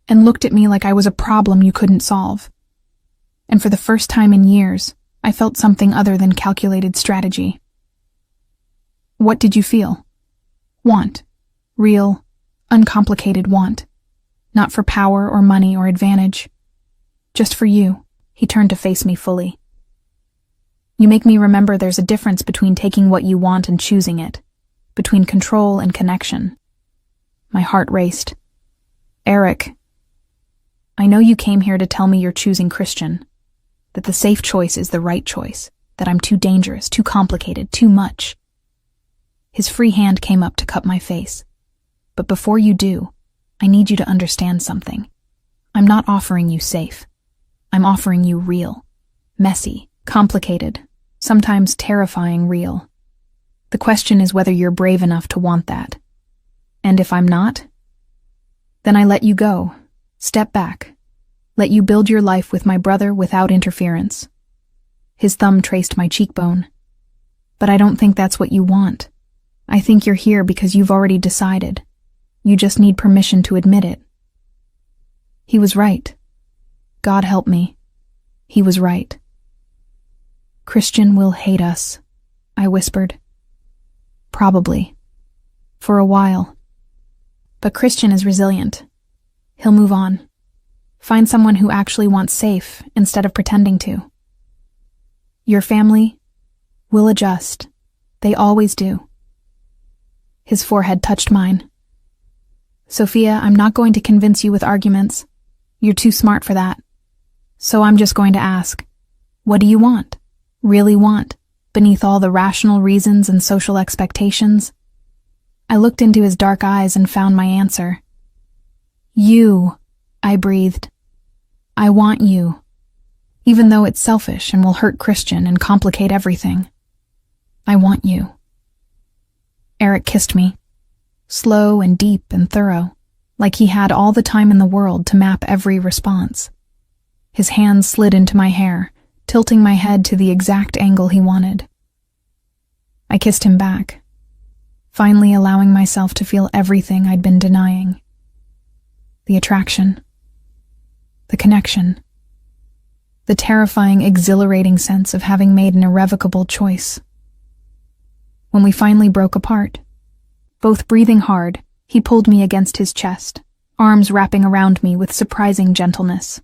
and looked at me like I was a problem you couldn't solve. And for the first time in years, I felt something other than calculated strategy. What did you feel? Want. Real, uncomplicated want. Not for power or money or advantage. Just for you. He turned to face me fully. You make me remember there's a difference between taking what you want and choosing it, between control and connection. My heart raced. Eric, I know you came here to tell me you're choosing Christian, that the safe choice is the right choice, that I'm too dangerous, too complicated, too much. His free hand came up to cup my face. But before you do, I need you to understand something. I'm not offering you safe. I'm offering you real, messy, complicated, sometimes terrifying real. The question is whether you're brave enough to want that. And if I'm not, then I let you go, step back, let you build your life with my brother without interference. His thumb traced my cheekbone. But I don't think that's what you want. I think you're here because you've already decided. You just need permission to admit it. He was right. God help me. He was right. Christian will hate us, I whispered. Probably. For a while. But Christian is resilient. He'll move on. Find someone who actually wants safe instead of pretending to. Your family will adjust. They always do. His forehead touched mine. Sophia, I'm not going to convince you with arguments. You're too smart for that. So I'm just going to ask, what do you want? Really want, beneath all the rational reasons and social expectations? I looked into his dark eyes and found my answer. You, I breathed. I want you. Even though it's selfish and will hurt Christian and complicate everything. I want you. Eric kissed me. Slow and deep and thorough, like he had all the time in the world to map every response. His hands slid into my hair, tilting my head to the exact angle he wanted. I kissed him back, finally allowing myself to feel everything I'd been denying. The attraction. The connection. The terrifying, exhilarating sense of having made an irrevocable choice. When we finally broke apart, both breathing hard, he pulled me against his chest, arms wrapping around me with surprising gentleness.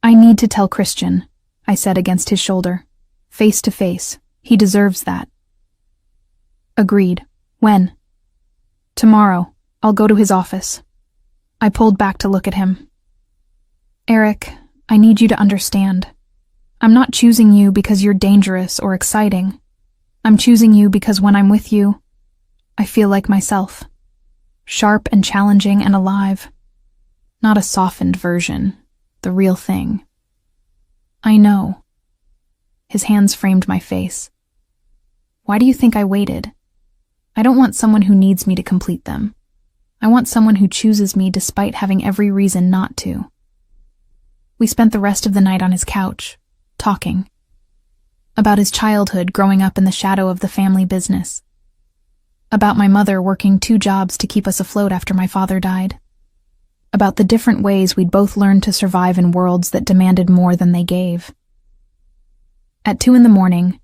I need to tell Christian, I said against his shoulder. Face to face, he deserves that. Agreed. When? Tomorrow, I'll go to his office. I pulled back to look at him. Eric, I need you to understand. I'm not choosing you because you're dangerous or exciting. I'm choosing you because when I'm with you, I feel like myself. Sharp and challenging and alive. Not a softened version, the real thing. I know. His hands framed my face. Why do you think I waited? I don't want someone who needs me to complete them. I want someone who chooses me despite having every reason not to. We spent the rest of the night on his couch, talking. About his childhood growing up in the shadow of the family business. About my mother working 2 jobs to keep us afloat after my father died. About the different ways we'd both learned to survive in worlds that demanded more than they gave. At 2 a.m,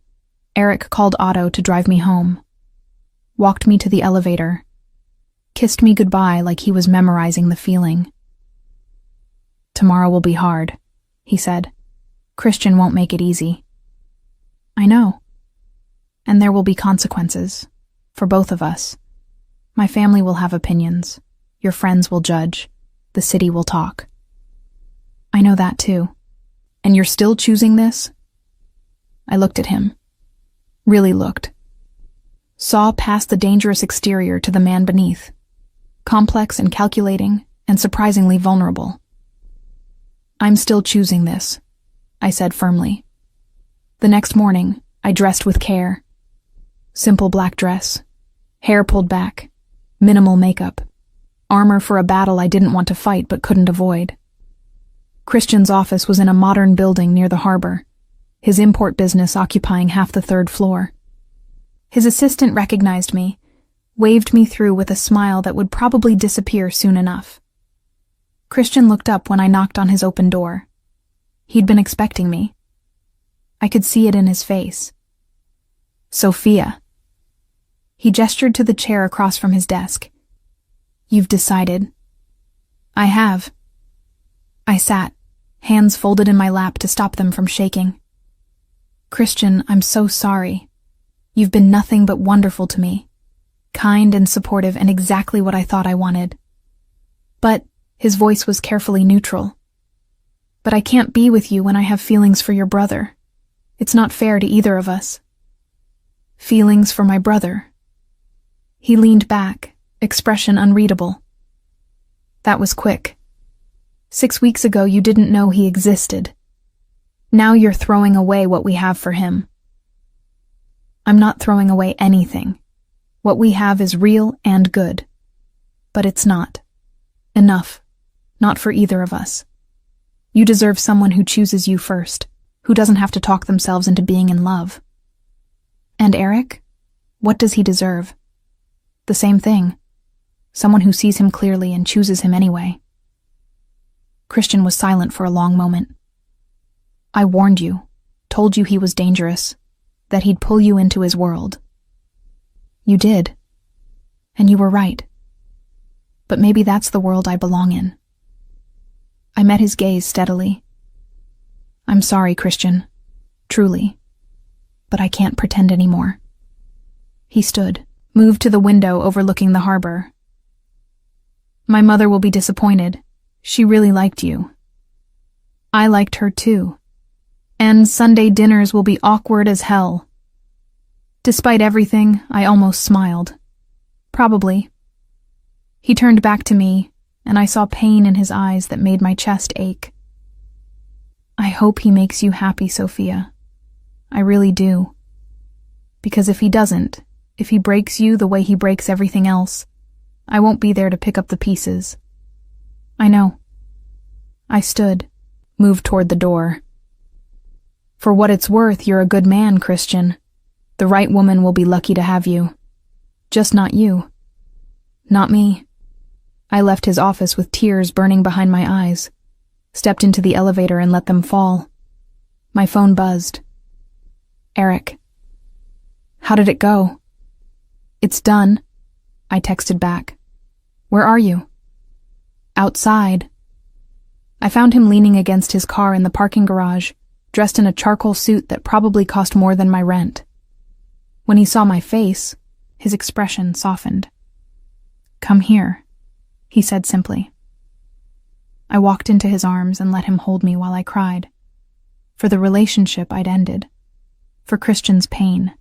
Eric called Otto to drive me home. Walked me to the elevator. Kissed me goodbye like he was memorizing the feeling. Tomorrow will be hard, he said. Christian won't make it easy. I know. And there will be consequences. For both of us. My family will have opinions. Your friends will judge. The city will talk. I know that too. And you're still choosing this? I looked at him. Really looked. Saw past the dangerous exterior to the man beneath. Complex and calculating, and surprisingly vulnerable. I'm still choosing this, I said firmly. The next morning, I dressed with care. Simple black dress, hair pulled back, minimal makeup, armor for a battle I didn't want to fight but couldn't avoid. Christian's office was in a modern building near the harbor, his import business occupying half the third floor. His assistant recognized me, waved me through with a smile that would probably disappear soon enough. Christian looked up when I knocked on his open door. He'd been expecting me. I could see it in his face. Sophia. He gestured to the chair across from his desk. You've decided. I have. I sat, hands folded in my lap to stop them from shaking. Christian, I'm so sorry. You've been nothing but wonderful to me. Kind and supportive and exactly what I thought I wanted. But, his voice was carefully neutral. But I can't be with you when I have feelings for your brother. It's not fair to either of us. Feelings for my brother. He leaned back, expression unreadable. That was quick. 6 weeks ago you didn't know he existed. Now you're throwing away what we have for him. I'm not throwing away anything. What we have is real and good. But it's not. Enough. Not for either of us. You deserve someone who chooses you first, who doesn't have to talk themselves into being in love. And Eric? What does he deserve? The same thing. Someone who sees him clearly and chooses him anyway. Christian was silent for a long moment. I warned you, told you he was dangerous, that he'd pull you into his world. You did. And you were right. But maybe that's the world I belong in. I met his gaze steadily. I'm sorry, Christian. Truly. But I can't pretend anymore. He stood, moved to the window overlooking the harbor. My mother will be disappointed. She really liked you. I liked her too. And Sunday dinners will be awkward as hell. Despite everything, I almost smiled. Probably. He turned back to me, and I saw pain in his eyes that made my chest ache. I hope he makes you happy, Sophia. I really do. Because if he doesn't, if he breaks you the way he breaks everything else, I won't be there to pick up the pieces. I know. I stood, moved toward the door. For what it's worth, you're a good man, Christian. The right woman will be lucky to have you. Just not you. Not me. I left his office with tears burning behind my eyes, stepped into the elevator and let them fall. My phone buzzed. Eric. How did it go? It's done. I texted back. Where are you? Outside. I found him leaning against his car in the parking garage, dressed in a charcoal suit that probably cost more than my rent. When he saw my face, his expression softened. Come here, he said simply. I walked into his arms and let him hold me while I cried. For the relationship I'd ended. For Christian's pain.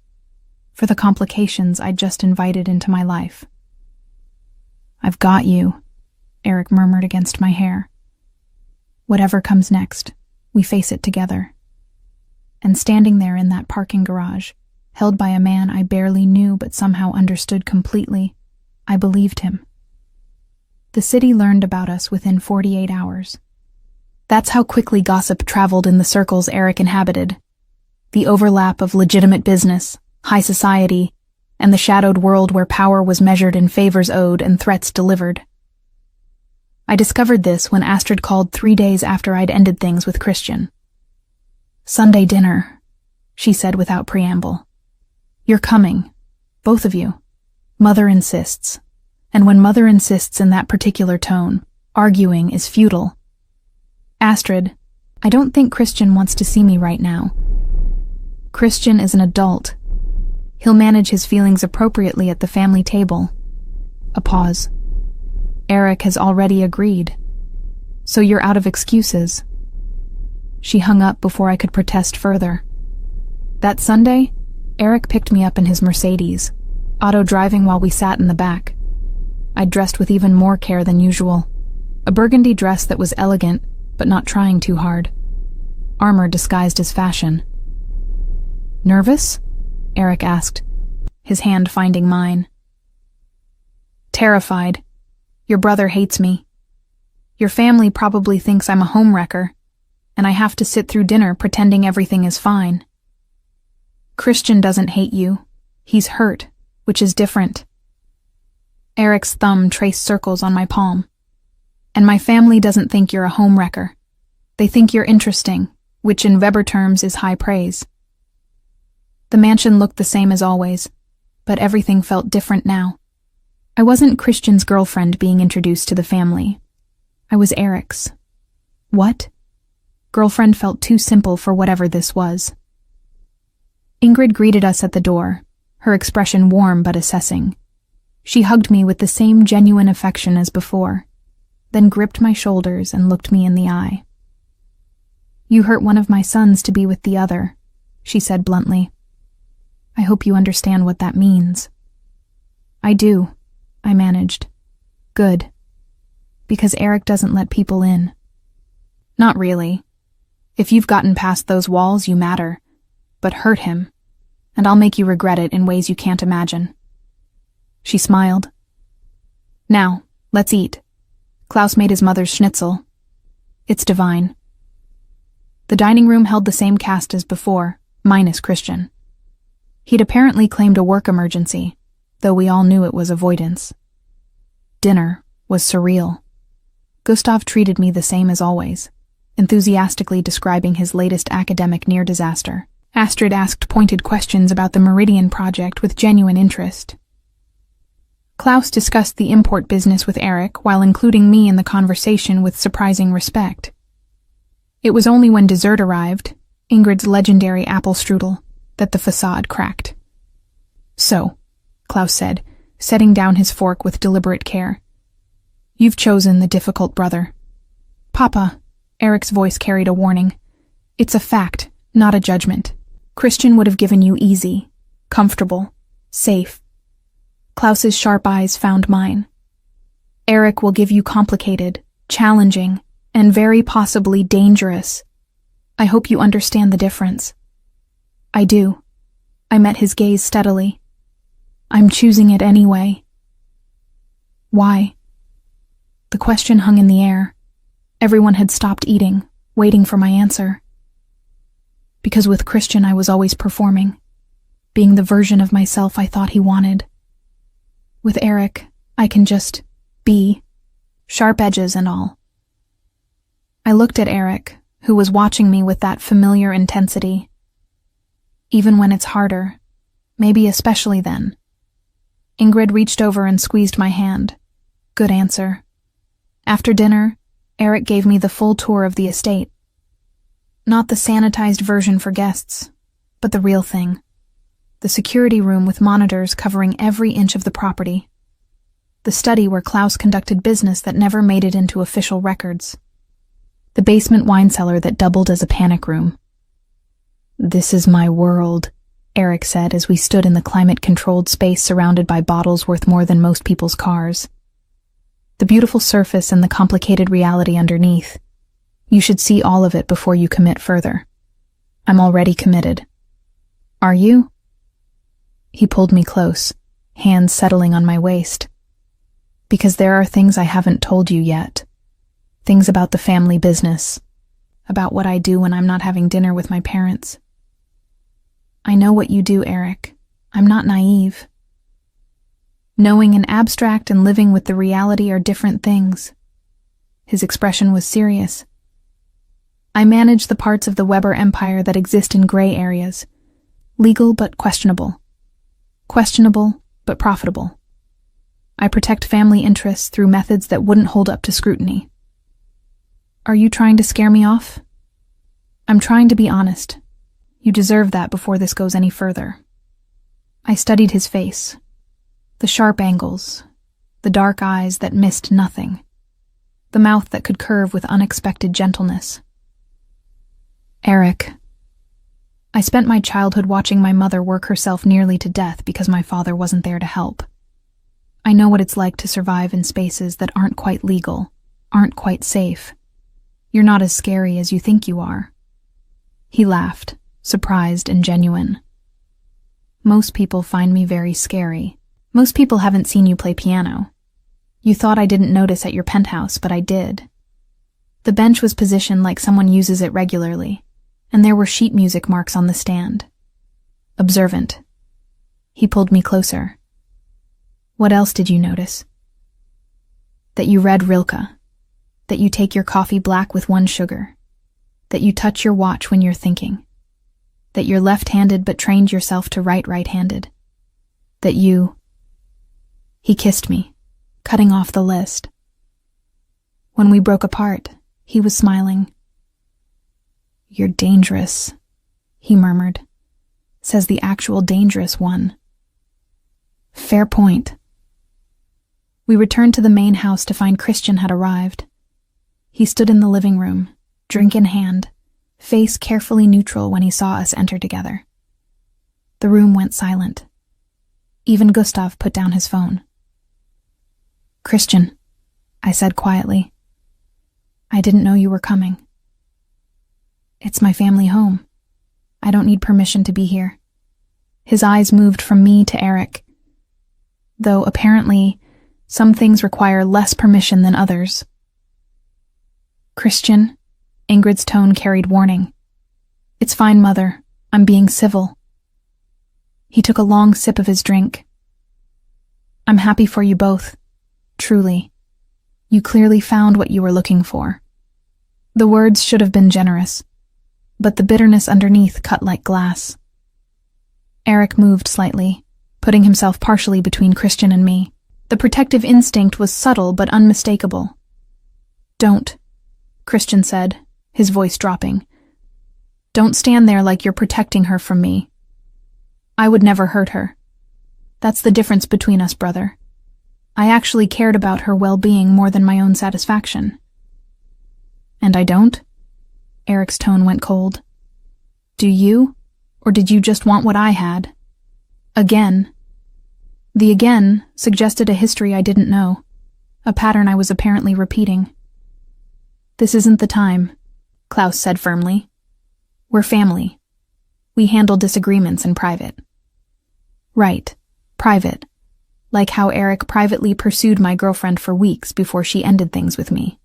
For the complications I'd just invited into my life. I've got you, Eric murmured against my hair. Whatever comes next, we face it together. And standing there in that parking garage, held by a man I barely knew but somehow understood completely, I believed him. The city learned about us within 48 hours. That's how quickly gossip traveled in the circles Eric inhabited. The overlap of legitimate business, high society, and the shadowed world where power was measured in favors owed and threats delivered. I discovered this when Astrid called 3 days after I'd ended things with Christian. Sunday dinner, she said without preamble. You're coming, both of you. Mother insists. And when Mother insists in that particular tone, arguing is futile. Astrid, I don't think Christian wants to see me right now. Christian is an adult. He'll manage his feelings appropriately at the family table. A pause. Eric has already agreed. So you're out of excuses. She hung up before I could protest further. That Sunday, Eric picked me up in his Mercedes, auto-driving while we sat in the back. I'd dressed with even more care than usual. A burgundy dress that was elegant, but not trying too hard. Armor disguised as fashion. Nervous? Eric asked, his hand finding mine. Terrified. Your brother hates me. Your family probably thinks I'm a homewrecker, and I have to sit through dinner pretending everything is fine. Christian doesn't hate you. He's hurt, which is different. Eric's thumb traced circles on my palm. And my family doesn't think you're a homewrecker. They think you're interesting, which in Weber terms is high praise. The mansion looked the same as always, but everything felt different now. I wasn't Christian's girlfriend being introduced to the family. I was Eric's. What? Girlfriend felt too simple for whatever this was. Ingrid greeted us at the door, her expression warm but assessing. She hugged me with the same genuine affection as before, then gripped my shoulders and looked me in the eye. You hurt one of my sons to be with the other, she said bluntly. I hope you understand what that means. I do, I managed. Good. Because Eric doesn't let people in. Not really. If you've gotten past those walls, you matter. But hurt him, and I'll make you regret it in ways you can't imagine. She smiled. Now, let's eat. Klaus made his mother's schnitzel. It's divine. The dining room held the same cast as before, minus Christian. He'd apparently claimed a work emergency, though we all knew it was avoidance. Dinner was surreal. Gustav treated me the same as always, enthusiastically describing his latest academic near-disaster. Astrid asked pointed questions about the Meridian project with genuine interest. Klaus discussed the import business with Eric while including me in the conversation with surprising respect. It was only when dessert arrived, Ingrid's legendary apple strudel, that the facade cracked. So, Klaus said, setting down his fork with deliberate care. You've chosen the difficult brother. Papa, Eric's voice carried a warning. It's a fact, not a judgment. Christian would have given you easy, comfortable, safe. Klaus's sharp eyes found mine. Eric will give you complicated, challenging, and very possibly dangerous. I hope you understand the difference. I do. I met his gaze steadily. I'm choosing it anyway. Why? The question hung in the air. Everyone had stopped eating, waiting for my answer. Because with Christian I was always performing, being the version of myself I thought he wanted. With Eric, I can just be, sharp edges and all. I looked at Eric, who was watching me with that familiar intensity. Even when it's harder, maybe especially then. Ingrid reached over and squeezed my hand. Good answer. After dinner, Eric gave me the full tour of the estate. Not the sanitized version for guests, but the real thing. The security room with monitors covering every inch of the property. The study where Klaus conducted business that never made it into official records. The basement wine cellar that doubled as a panic room. This is my world, Eric said as we stood in the climate-controlled space surrounded by bottles worth more than most people's cars. The beautiful surface and the complicated reality underneath. You should see all of it before you commit further. I'm already committed. Are you? He pulled me close, hands settling on my waist. Because there are things I haven't told you yet. Things about the family business. About what I do when I'm not having dinner with my parents. I know what you do, Eric. I'm not naive. Knowing an abstract and living with the reality are different things. His expression was serious. I manage the parts of the Weber empire that exist in gray areas. Legal but questionable. Questionable but profitable. I protect family interests through methods that wouldn't hold up to scrutiny. Are you trying to scare me off? I'm trying to be honest. You deserve that before this goes any further. I studied his face. The sharp angles. The dark eyes that missed nothing. The mouth that could curve with unexpected gentleness. Eric. I spent my childhood watching my mother work herself nearly to death because my father wasn't there to help. I know what it's like to survive in spaces that aren't quite legal, aren't quite safe. You're not as scary as you think you are. He laughed, surprised and genuine. Most people find me very scary. Most people haven't seen you play piano. You thought I didn't notice at your penthouse, but I did. The bench was positioned like someone uses it regularly, and there were sheet music marks on the stand. Observant. He pulled me closer. What else did you notice? That you read Rilke. That you take your coffee black with 1 sugar. That you touch your watch when you're thinking. That you're left-handed but trained yourself to write right-handed. That you... He kissed me, cutting off the list. When we broke apart, he was smiling. You're dangerous, he murmured. Says the actual dangerous one. Fair point. We returned to the main house to find Christian had arrived. He stood in the living room, drink in hand, face carefully neutral when he saw us enter together. The room went silent. Even Gustav put down his phone. Christian, I said quietly. I didn't know you were coming. It's my family home. I don't need permission to be here. His eyes moved from me to Eric, though apparently some things require less permission than others. Christian, Ingrid's tone carried warning. It's fine, Mother. I'm being civil. He took a long sip of his drink. I'm happy for you both. Truly. You clearly found what you were looking for. The words should have been generous, but the bitterness underneath cut like glass. Eric moved slightly, putting himself partially between Christian and me. The protective instinct was subtle but unmistakable. Don't, Christian said, his voice dropping. Don't stand there like you're protecting her from me. I would never hurt her. That's the difference between us, brother. I actually cared about her well-being more than my own satisfaction. And I don't? Eric's tone went cold. Do you? Or did you just want what I had? Again. The again suggested a history I didn't know, a pattern I was apparently repeating. This isn't the time, Klaus said firmly. We're family. We handle disagreements in private. Right, private. Like how Eric privately pursued my girlfriend for weeks before she ended things with me.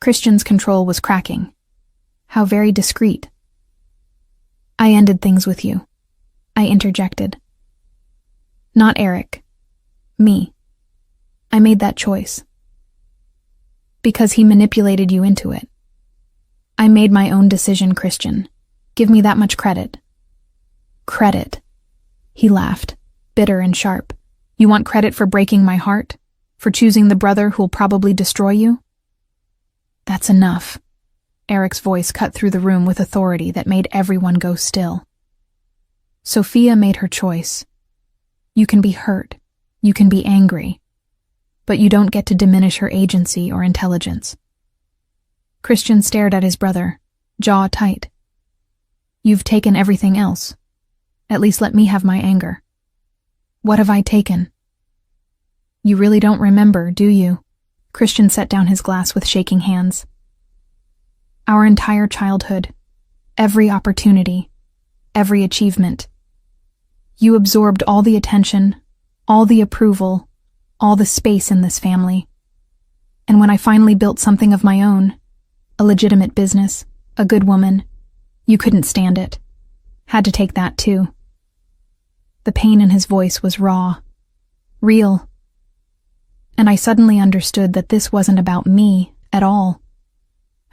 Christian's control was cracking. How very discreet. I ended things with you, I interjected. Not Eric. Me. I made that choice. Because he manipulated you into it. I made my own decision, Christian. Give me that much credit. Credit. He laughed, bitter and sharp. You want credit for breaking my heart? For choosing the brother who'll probably destroy you? That's enough. Eric's voice cut through the room with authority that made everyone go still. Sophia made her choice. You can be hurt. You can be angry. But you don't get to diminish her agency or intelligence. Christian stared at his brother, jaw tight. You've taken everything else. At least let me have my anger. What have I taken? You really don't remember, do you? Christian set down his glass with shaking hands. Our entire childhood, every opportunity, every achievement. You absorbed all the attention, all the approval, all the space in this family. And when I finally built something of my own, a legitimate business, a good woman, you couldn't stand it. Had to take that too. The pain in his voice was raw, real. And I suddenly understood that this wasn't about me at all.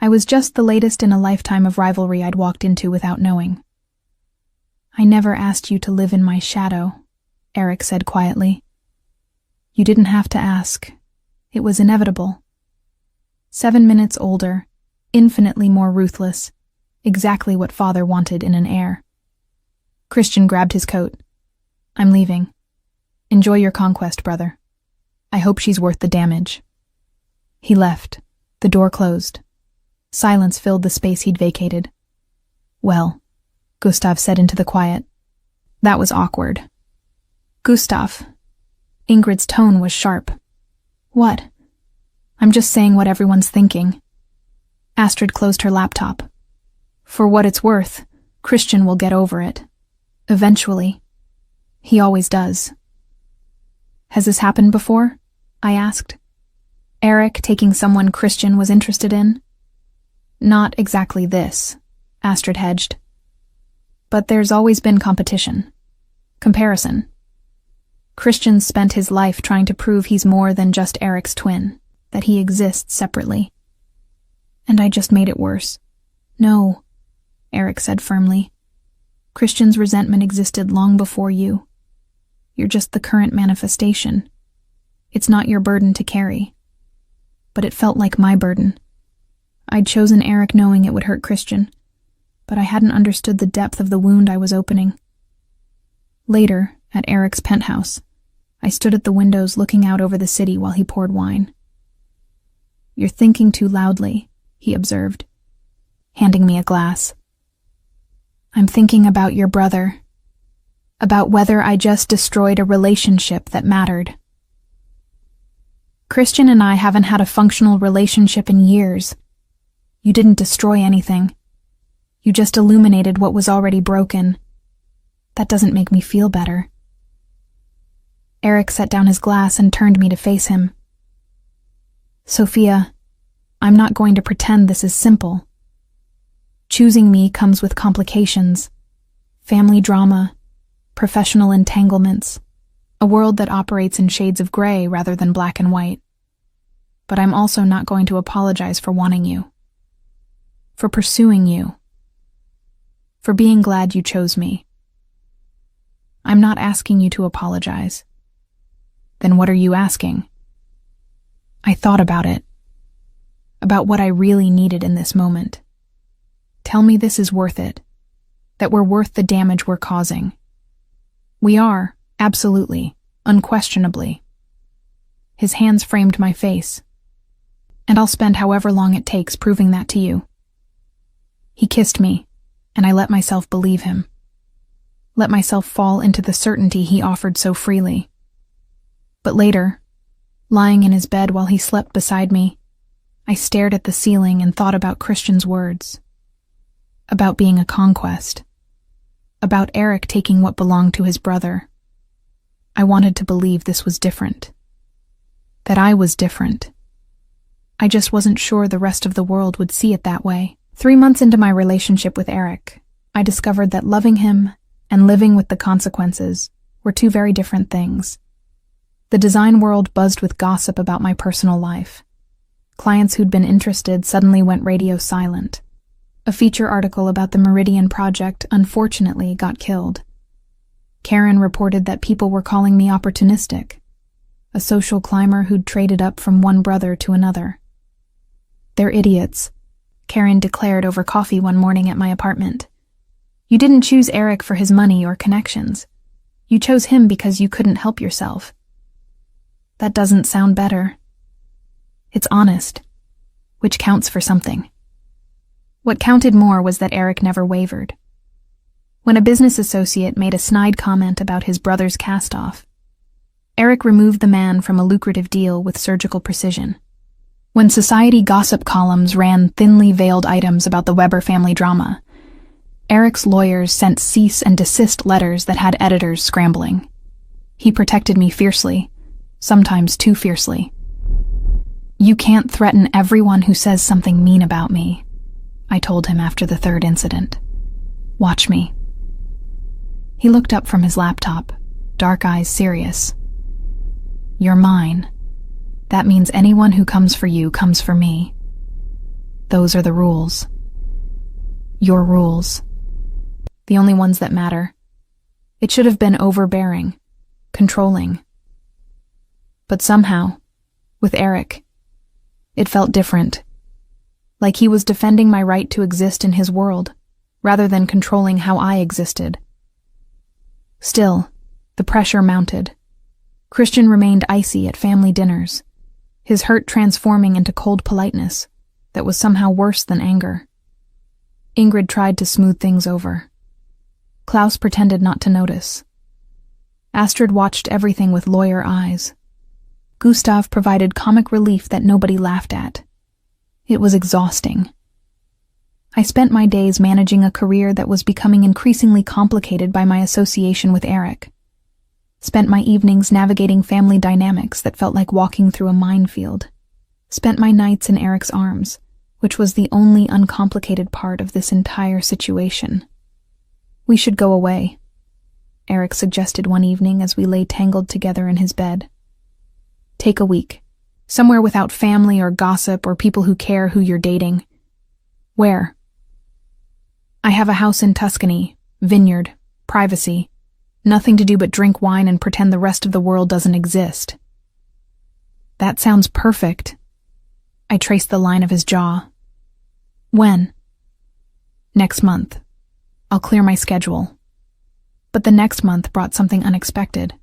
I was just the latest in a lifetime of rivalry I'd walked into without knowing. I never asked you to live in my shadow, Eric said quietly. You didn't have to ask. It was inevitable. 7 minutes older, infinitely more ruthless, exactly what father wanted in an heir. Christian grabbed his coat. I'm leaving. Enjoy your conquest, brother. I hope she's worth the damage. He left. The door closed. Silence filled the space he'd vacated. Well, Gustav said into the quiet. That was awkward. Gustav. Ingrid's tone was sharp. What? I'm just saying what everyone's thinking. Astrid closed her laptop. For what it's worth, Christian will get over it. Eventually. He always does. Has this happened before? I asked. Eric taking someone Christian was interested in? Not exactly this, Astrid hedged. But there's always been competition. Comparison. Christian spent his life trying to prove he's more than just Eric's twin, that he exists separately. And I just made it worse. No, Eric said firmly. Christian's resentment existed long before you. You're just the current manifestation. It's not your burden to carry. But it felt like my burden. I'd chosen Eric knowing it would hurt Christian, but I hadn't understood the depth of the wound I was opening. Later, at Eric's penthouse, I stood at the windows looking out over the city while he poured wine. "You're thinking too loudly," he observed, handing me a glass. "I'm thinking about your brother, about whether I just destroyed a relationship that mattered. Christian and I haven't had a functional relationship in years. You didn't destroy anything. You just illuminated what was already broken. That doesn't make me feel better." Eric set down his glass and turned me to face him. "Sophia, I'm not going to pretend this is simple. Choosing me comes with complications, family drama, professional entanglements, a world that operates in shades of gray rather than black and white. But I'm also not going to apologize for wanting you, for pursuing you, for being glad you chose me. I'm not asking you to apologize. Then what are you asking?" I thought about it, about what I really needed in this moment. Tell me this is worth it, that we're worth the damage we're causing. We are, absolutely, unquestionably. His hands framed my face, and I'll spend however long it takes proving that to you. He kissed me, and I let myself believe him. Let myself fall into the certainty he offered so freely. But later, lying in his bed while he slept beside me, I stared at the ceiling and thought about Christian's words. About being a conquest. About Eric taking what belonged to his brother. I wanted to believe this was different. That I was different. I just wasn't sure the rest of the world would see it that way. 3 months into my relationship with Eric, I discovered that loving him and living with the consequences were two very different things. The design world buzzed with gossip about my personal life. Clients who'd been interested suddenly went radio silent. A feature article about the Meridian project unfortunately got killed. Karen reported that people were calling me opportunistic, a social climber who'd traded up from one brother to another. "They're idiots," Karen declared over coffee one morning at my apartment. "You didn't choose Eric for his money or connections. You chose him because you couldn't help yourself." That doesn't sound better. It's honest, which counts for something. What counted more was that Eric never wavered. When a business associate made a snide comment about his brother's cast-off, Eric removed the man from a lucrative deal with surgical precision. When society gossip columns ran thinly veiled items about the Weber family drama, Eric's lawyers sent cease and desist letters that had editors scrambling. He protected me fiercely, sometimes too fiercely. "You can't threaten everyone who says something mean about me," I told him after the third incident. "Watch me." He looked up from his laptop, dark eyes serious. "You're mine. That means anyone who comes for you comes for me. Those are the rules. Your rules. The only ones that matter. It should have been overbearing, controlling. But somehow, with Eric, it felt different. Like he was defending my right to exist in his world, rather than controlling how I existed. Still, the pressure mounted. Christian remained icy at family dinners, his hurt transforming into cold politeness that was somehow worse than anger. Ingrid tried to smooth things over. Klaus pretended not to notice. Astrid watched everything with lawyer eyes. Gustav provided comic relief that nobody laughed at. It was exhausting. I spent my days managing a career that was becoming increasingly complicated by my association with Eric. Spent my evenings navigating family dynamics that felt like walking through a minefield. Spent my nights in Eric's arms, which was the only uncomplicated part of this entire situation. We should go away, Eric suggested one evening as we lay tangled together in his bed. Take a week. Somewhere without family or gossip or people who care who you're dating. Where? I have a house in Tuscany, vineyard, privacy. Nothing to do but drink wine and pretend the rest of the world doesn't exist. That sounds perfect. I traced the line of his jaw. When? Next month. I'll clear my schedule. But the next month brought something unexpected.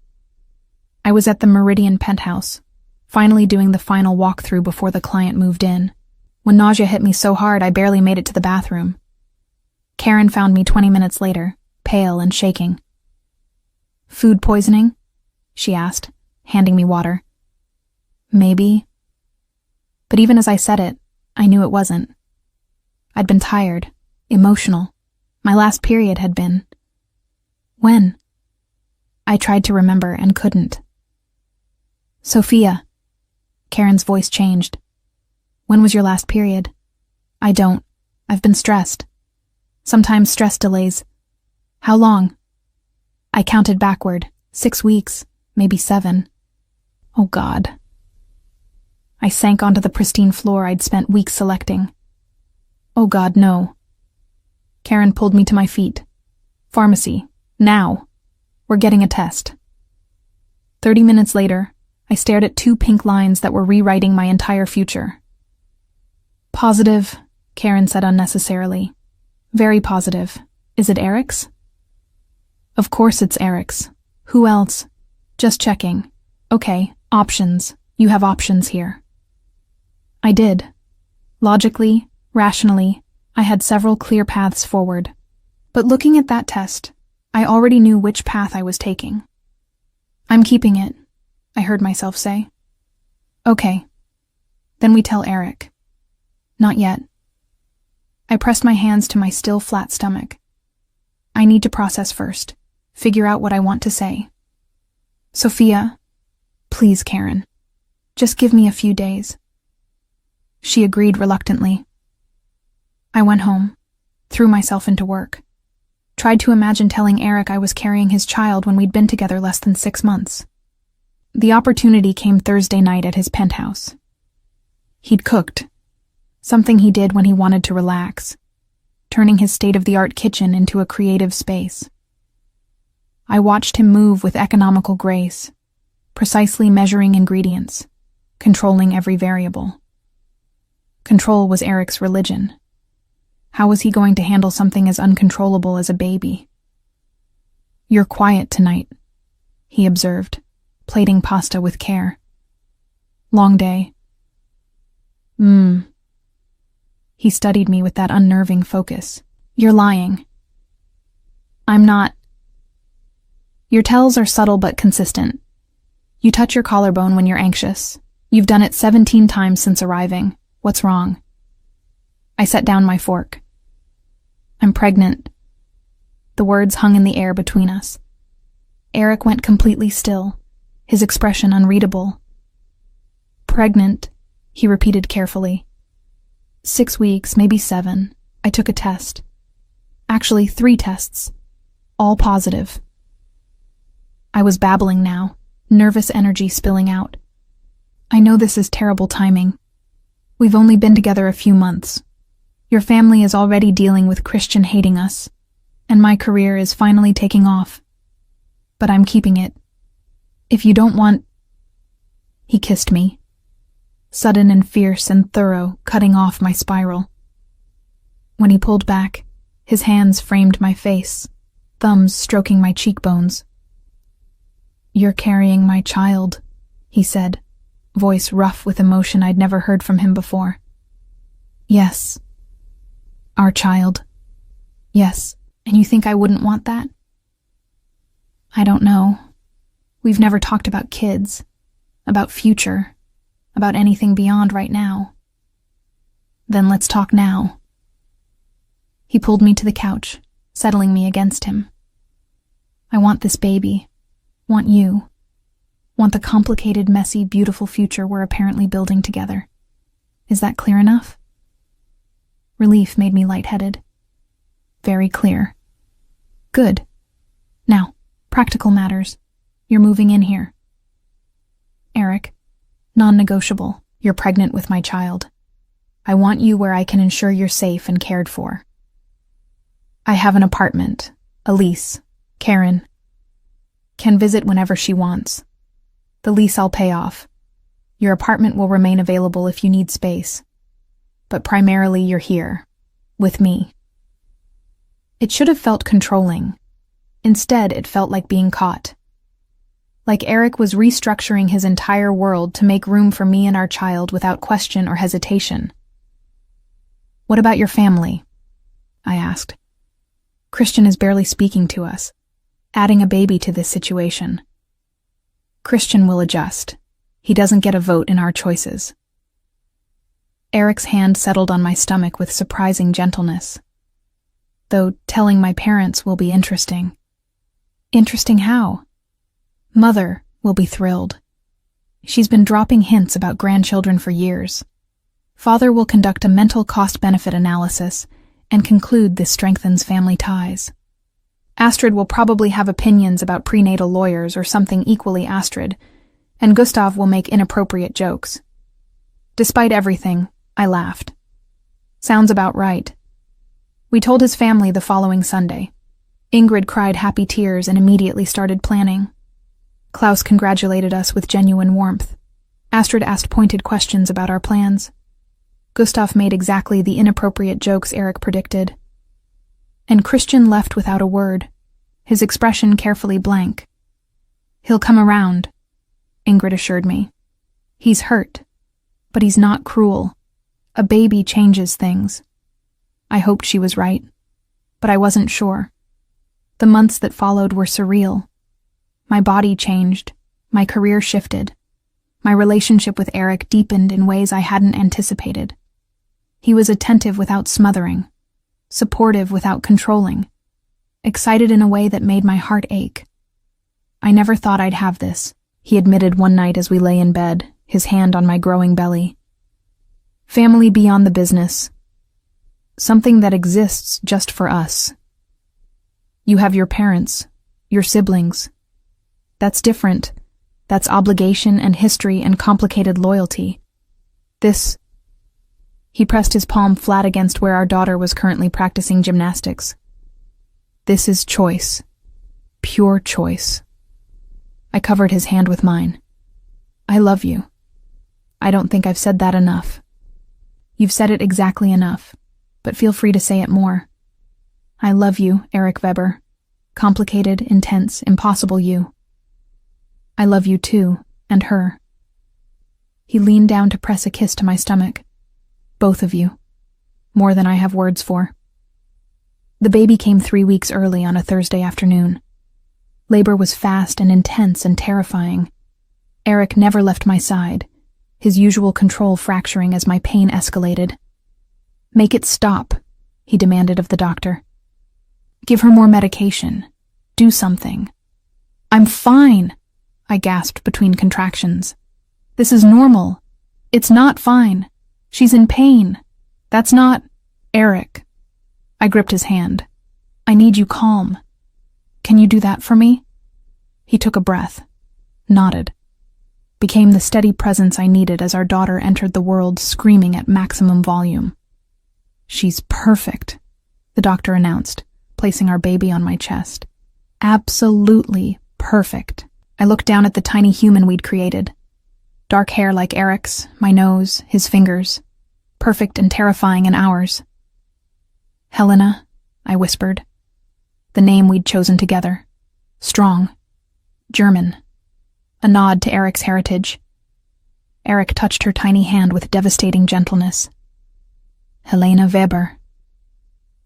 I was at the Meridian penthouse, finally doing the final walkthrough before the client moved in, when nausea hit me so hard I barely made it to the bathroom. Karen found me 20 minutes later, pale and shaking. Food poisoning? She asked, handing me water. Maybe. But even as I said it, I knew it wasn't. I'd been tired, emotional. My last period had been. When? I tried to remember and couldn't. Sophia. Karen's voice changed. When was your last period? I don't. I've been stressed. Sometimes stress delays. How long? I counted backward. 6 weeks, maybe 7. Oh God. I sank onto the pristine floor I'd spent weeks selecting. Oh God, no. Karen pulled me to my feet. Pharmacy. Now. We're getting a test. 30 minutes later, I stared at 2 pink lines that were rewriting my entire future. Positive, Karen said unnecessarily. Very positive. Is it Eric's? Of course it's Eric's. Who else? Just checking. Okay, options. You have options here. I did. Logically, rationally, I had several clear paths forward. But looking at that test, I already knew which path I was taking. I'm keeping it, I heard myself say. Okay. Then we tell Eric. Not yet. I pressed my hands to my still flat stomach. I need to process first, figure out what I want to say. Sophia, please, Karen. Just give me a few days. She agreed reluctantly. I went home, threw myself into work. Tried to imagine telling Eric I was carrying his child when we'd been together less than 6 months. The opportunity came Thursday night at his penthouse. He'd cooked, something he did when he wanted to relax, turning his state-of-the-art kitchen into a creative space. I watched him move with economical grace, precisely measuring ingredients, controlling every variable. Control was Eric's religion. How was he going to handle something as uncontrollable as a baby? You're quiet tonight, he observed, plating pasta with care. Long day. He studied me with that unnerving focus. You're lying. I'm not. Your tells are subtle but consistent. You touch your collarbone when you're anxious. You've done it 17 times since arriving. What's wrong? I set down my fork. I'm pregnant. The words hung in the air between us. Eric went completely still, his expression unreadable. Pregnant, he repeated carefully. 6 weeks, maybe 7. I took a test. Actually, 3 tests. All positive. I was babbling now, nervous energy spilling out. I know this is terrible timing. We've only been together a few months. Your family is already dealing with Christian hating us, and my career is finally taking off. But I'm keeping it. If you don't want... He kissed me. Sudden and fierce and thorough, cutting off my spiral. When he pulled back, his hands framed my face, thumbs stroking my cheekbones. You're carrying my child, he said, voice rough with emotion I'd never heard from him before. Yes. Our child. Yes. And you think I wouldn't want that? I don't know. We've never talked about kids, about future, about anything beyond right now. Then let's talk now. He pulled me to the couch, settling me against him. I want this baby. Want you. Want the complicated, messy, beautiful future we're apparently building together. Is that clear enough? Relief made me lightheaded. Very clear. Good. Now, practical matters. You're moving in here. Eric, non-negotiable. You're pregnant with my child. I want you where I can ensure you're safe and cared for. I have an apartment, a lease. Karen can visit whenever she wants. The lease I'll pay off. Your apartment will remain available if you need space. But primarily you're here, with me. It should have felt controlling. Instead, it felt like being caught. Like Eric was restructuring his entire world to make room for me and our child without question or hesitation. What about your family? I asked. Christian is barely speaking to us, adding a baby to this situation. Christian will adjust. He doesn't get a vote in our choices. Eric's hand settled on my stomach with surprising gentleness. Though telling my parents will be interesting. Interesting how? Mother will be thrilled. She's been dropping hints about grandchildren for years. Father will conduct a mental cost-benefit analysis and conclude this strengthens family ties. Astrid will probably have opinions about prenatal lawyers or something equally Astrid, and Gustav will make inappropriate jokes. Despite everything, I laughed. Sounds about right. We told his family the following Sunday. Ingrid cried happy tears and immediately started planning. Klaus congratulated us with genuine warmth. Astrid asked pointed questions about our plans. Gustav made exactly the inappropriate jokes Eric predicted. And Christian left without a word, his expression carefully blank. He'll come around, Ingrid assured me. He's hurt, but he's not cruel. A baby changes things. I hoped she was right, but I wasn't sure. The months that followed were surreal. My body changed, my career shifted. My relationship with Eric deepened in ways I hadn't anticipated. He was attentive without smothering, supportive without controlling, excited in a way that made my heart ache. I never thought I'd have this, he admitted one night as we lay in bed, his hand on my growing belly. Family beyond the business. Something that exists just for us. You have your parents, your siblings. That's different. That's obligation and history and complicated loyalty. This... He pressed his palm flat against where our daughter was currently practicing gymnastics. This is choice. Pure choice. I covered his hand with mine. I love you. I don't think I've said that enough. You've said it exactly enough, but feel free to say it more. I love you, Eric Weber. Complicated, intense, impossible you. I love you too, and her. He leaned down to press a kiss to my stomach. Both of you. More than I have words for. The baby came 3 weeks early on a Thursday afternoon. Labor was fast and intense and terrifying. Eric never left my side, his usual control fracturing as my pain escalated. Make it stop, he demanded of the doctor. Give her more medication. Do something. I'm fine, I gasped between contractions. This is normal. It's not fine. She's in pain. That's not... Eric. I gripped his hand. I need you calm. Can you do that for me? He took a breath, nodded, became the steady presence I needed as our daughter entered the world screaming at maximum volume. She's perfect, the doctor announced, placing our baby on my chest. Absolutely perfect. I looked down at the tiny human we'd created. Dark hair like Eric's, my nose, his fingers. Perfect and terrifying in ours. Helena, I whispered. The name we'd chosen together. Strong. German. A nod to Eric's heritage. Eric touched her tiny hand with devastating gentleness. Helena Weber.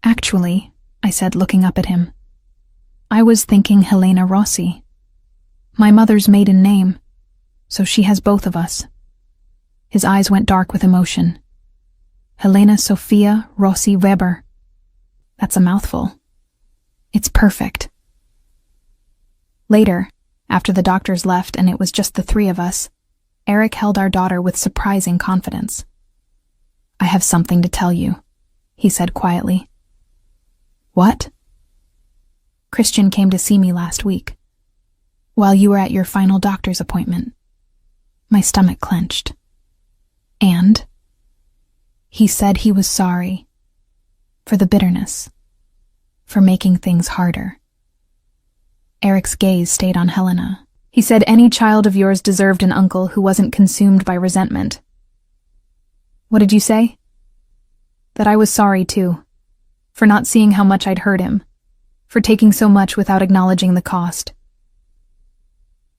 Actually, I said, looking up at him, I was thinking Helena Rossi. My mother's maiden name, so she has both of us. His eyes went dark with emotion. Helena Sophia Rossi Weber. That's a mouthful. It's perfect. Later, after the doctors left and it was just the three of us, Eric held our daughter with surprising confidence. have something to tell you," he said quietly. "What?" "Christian came to see me last week, while you were at your final doctor's appointment." My stomach clenched. "And?" "He said he was sorry. For the bitterness. For making things harder." Eric's gaze stayed on Helena. "He said any child of yours deserved an uncle who wasn't consumed by resentment." "What did you say?" "That I was sorry, too. For not seeing how much I'd hurt him. For taking so much without acknowledging the cost."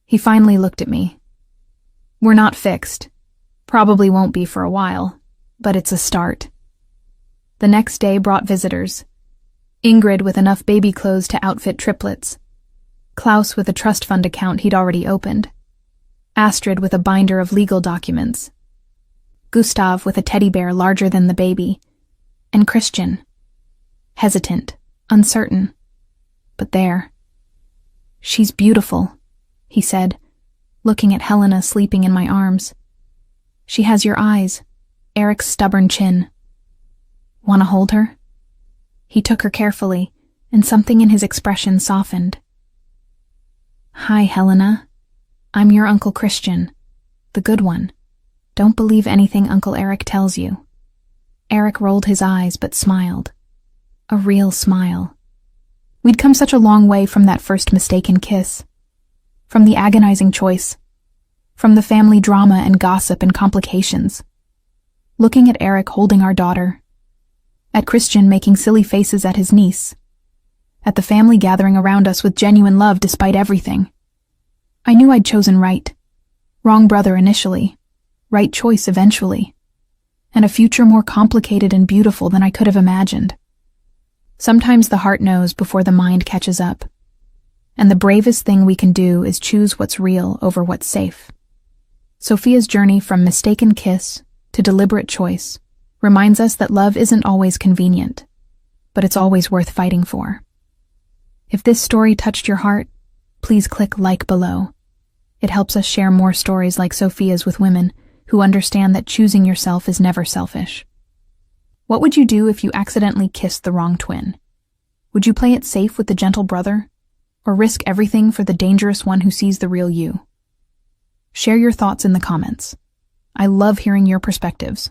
He finally looked at me. "We're not fixed. Probably won't be for a while, but it's a start." The next day brought visitors. Ingrid with enough baby clothes to outfit triplets. Klaus with a trust fund account he'd already opened. Astrid with a binder of legal documents. Gustav with a teddy bear larger than the baby. And Christian. Hesitant, uncertain. But there. "She's beautiful," he said, looking at Helena sleeping in my arms. "She has your eyes, Eric's stubborn chin. Want to hold her?" He took her carefully, and something in his expression softened. "Hi, Helena. I'm your Uncle Christian, the good one. Don't believe anything Uncle Eric tells you." Eric rolled his eyes but smiled. A real smile. We'd come such a long way from that first mistaken kiss. From the agonizing choice. From the family drama and gossip and complications. Looking at Eric holding our daughter. At Christian making silly faces at his niece. At the family gathering around us with genuine love despite everything. I knew I'd chosen right. Wrong brother initially. Right choice eventually. And a future more complicated and beautiful than I could have imagined. Sometimes the heart knows before the mind catches up. And the bravest thing we can do is choose what's real over what's safe. Sophia's journey from mistaken kiss to deliberate choice reminds us that love isn't always convenient, but it's always worth fighting for. If this story touched your heart, please click like below. It helps us share more stories like Sophia's with women who understand that choosing yourself is never selfish. What would you do if you accidentally kissed the wrong twin? Would you play it safe with the gentle brother, or risk everything for the dangerous one who sees the real you? Share your thoughts in the comments. I love hearing your perspectives.